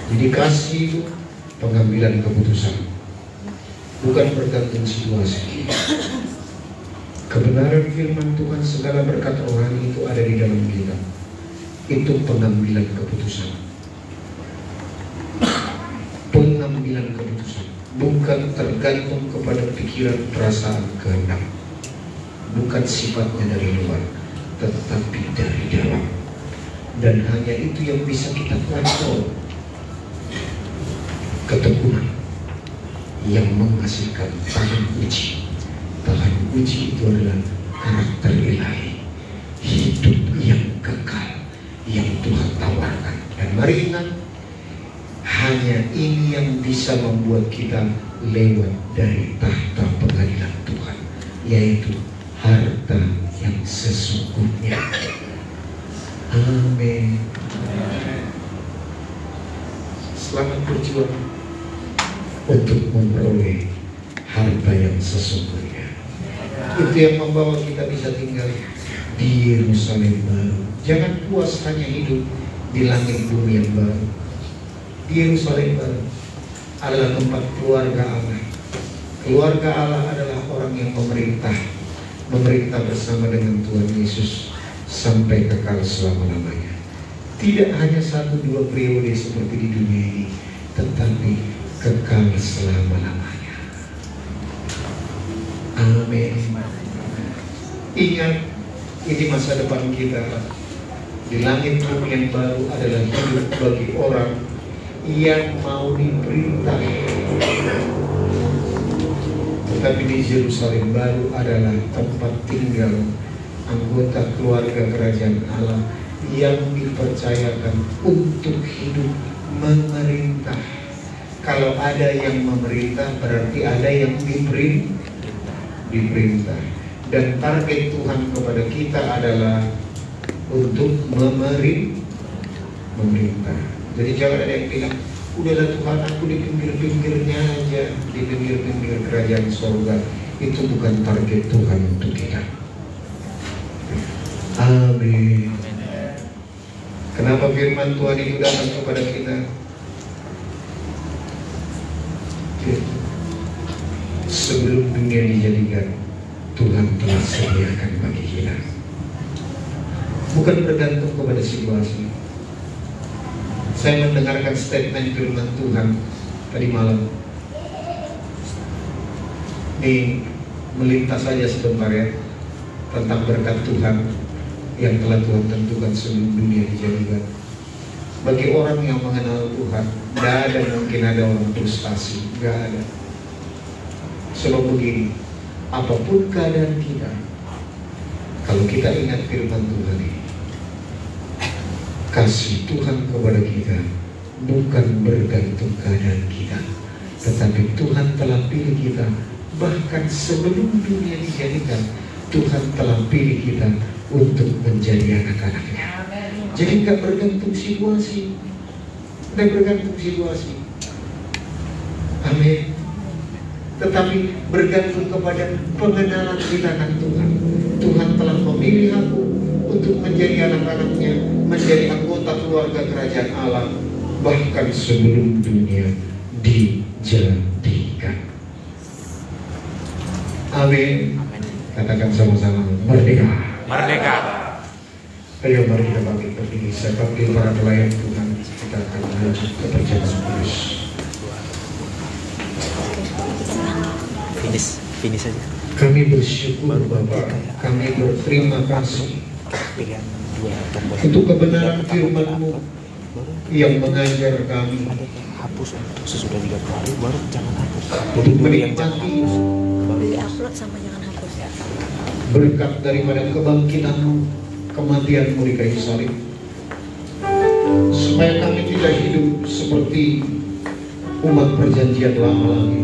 Jadi kasih itu pengambilan keputusan, bukan bergantung situasi. Kebenaran firman Tuhan, segala berkat rohani itu ada di dalam kita. Itu pengambilan keputusan. Pengambilan keputusan bukan tergantung kepada pikiran, perasaan, kehendak. Bukan sifatnya dari luar, tetapi dari dalam. Dan hanya itu yang bisa kita kontrol. Ketekunan yang menghasilkan tahan uji. Tahan uji itu adalah karakter ilahi, hidup yang kekal yang Tuhan tawarkan. Dan mari ingat, hanya ini yang bisa membuat kita lewat dari tahta pengadilan Tuhan, yaitu harta yang sesungguhnya. Amin. Selamat berjuang untuk memperoleh harta yang sesungguhnya. Itu yang membawa kita bisa tinggal di Yerusalem baru. Jangan puas hanya hidup di langit bumi yang baru. Di Yerusalem baru adalah tempat keluarga Allah. Keluarga Allah adalah orang yang memerintah bersama dengan Tuhan Yesus sampai kekal selama-lamanya. Tidak hanya 1-2 periode seperti di dunia ini, tetapi kekal selama-lamanya. Amin. Ingat, ini masa depan kita. Di langit bumi yang baru adalah hidup bagi orang yang mau diperintah. Tetapi di Yerusalem baru adalah tempat tinggal anggota keluarga kerajaan Allah yang dipercayakan untuk hidup memerintah. Kalau ada yang memerintah, berarti ada yang diperintah. Dan target Tuhan kepada kita adalah untuk memerintah. Jadi jangan ada yang bilang, udahlah Tuhan, aku di pinggir-pinggirnya aja, di pinggir-pinggir kerajaan surga. Itu bukan target Tuhan untuk kita. Amin. Kenapa firman Tuhan itu datang kepada kita? Sebelum dunia dijadikan, Tuhan telah sediakan bagi kita. Bukan bergantung kepada situasi. Saya mendengarkan statement firman Tuhan tadi malam. Ini melintas saja sebentar ya, tentang berkat Tuhan yang telah Tuhan tentukan sebelum dunia dijadikan. Bagi orang yang mengenal Tuhan, tidak ada mungkin ada orang frustasi, tidak ada. Sebab begini, apapun keadaan kita, kalau kita ingat firman Tuhan ini, kasih Tuhan kepada kita bukan bergantung keadaan kita, tetapi Tuhan telah pilih kita. Bahkan sebelum dunia dijadikan, Tuhan telah pilih kita untuk menjadi anak-anaknya. Jadi nggak bergantung situasi, nggak bergantung situasi. Amin. Tetapi bergantung kepada pengenalan kita akan Tuhan. Tuhan telah memilih aku untuk menjadi anak-anaknya, menjadi anggota keluarga kerajaan Allah, bahkan sebelum dunia dijadikan. Amin. Katakan sama-sama, merdeka. Merdeka. Ayo mari kita bangkit berdiri. Saya panggil para pelayan Tuhan. Kita akan menuju ke perjamuan kudus. Finish saja. Kami bersyukur Bapa, kami berterima kasih Pilihan dua tombol. untuk kebenaran firman-Mu yang mengajar kami Hapus untuk sesudah 30 hari, baru jangan hapus. untuk menikmati Di-upload sama jangan hapus. berkat daripada kebangkitan-Mu, kematian-Mu di kayu salib, supaya kami tidak hidup seperti umat perjanjian lama lagi.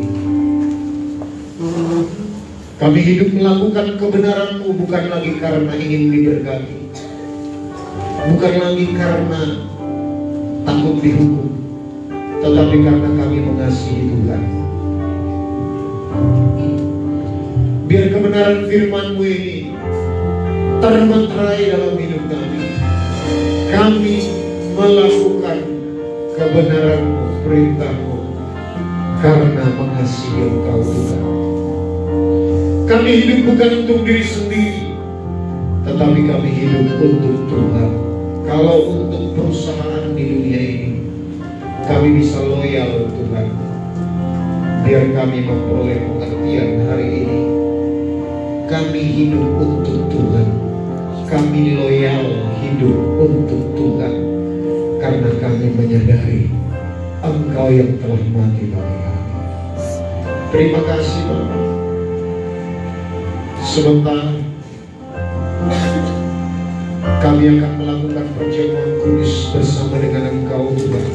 Kami hidup melakukan kebenaran-Mu bukan lagi karena ingin diberkati, bukan lagi karena takut dihukum, tetapi karena kami mengasihi Tuhan. Biar kebenaran firman-Mu ini termeterai dalam hidup kami. Kami melakukan kebenaran-Mu, perintah-Mu, karena mengasihi Engkau Tuhan. Kami hidup bukan untuk diri sendiri, tetapi kami hidup untuk Tuhan. Kalau untuk perusahaan di dunia ini, kami bisa loyal Tuhan. Biar kami memperoleh pengertian hari ini. Kami hidup untuk Tuhan. Kami loyal hidup untuk Tuhan, karena kami menyadari Engkau yang telah mati bagi kami. Terima kasih Bapak. Sebentar kami akan melakukan perjamuan kudus bersama dengan Engkau Tuhan.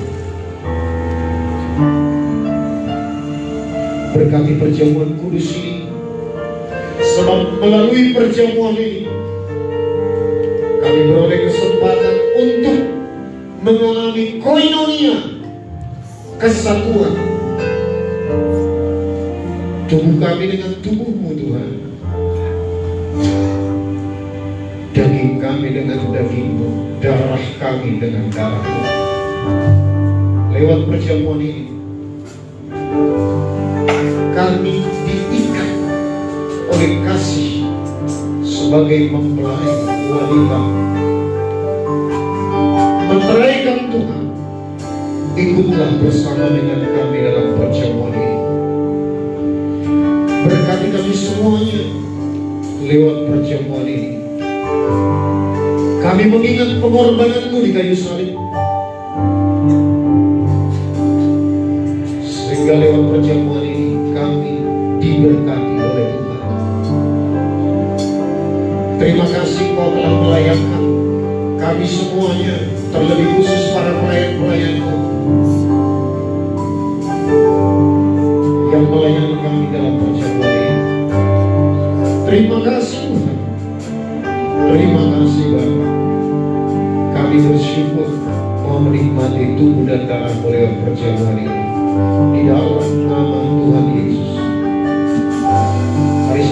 Berkati perjamuan kudus ini, sebab melalui perjamuan ini kami beroleh kesempatan untuk mengalami koinonia, kesatuan tubuh kami dengan tubuh-Mu Tuhan, daging kami dengan daging-Mu, darah kami dengan darah-Mu. Lewat perjamuan ini kami diikat oleh kasih sebagai mempelai wanita, memperaikan Tuhan. Ikutlah bersama dengan kami dalam perjamuan ini. Berkati kami semuanya lewat perjamuan ini. Kami mengingat pengorbanan-Mu di kayu salib, sehingga lewat perjamuan ini kami diberkati oleh Tuhan. Terima kasih Kau telah melayakkan kami semuanya, terlebih khusus para pelayan-pelayan-Mu yang melayani kami dalam perjamuan ini. Terima kasih Tuhan. Terima kasih Bapa. Kami bersyukur mau menikmati tubuh dan darah lewat perjamuan ini. Di dalam nama Tuhan Yesus. Mari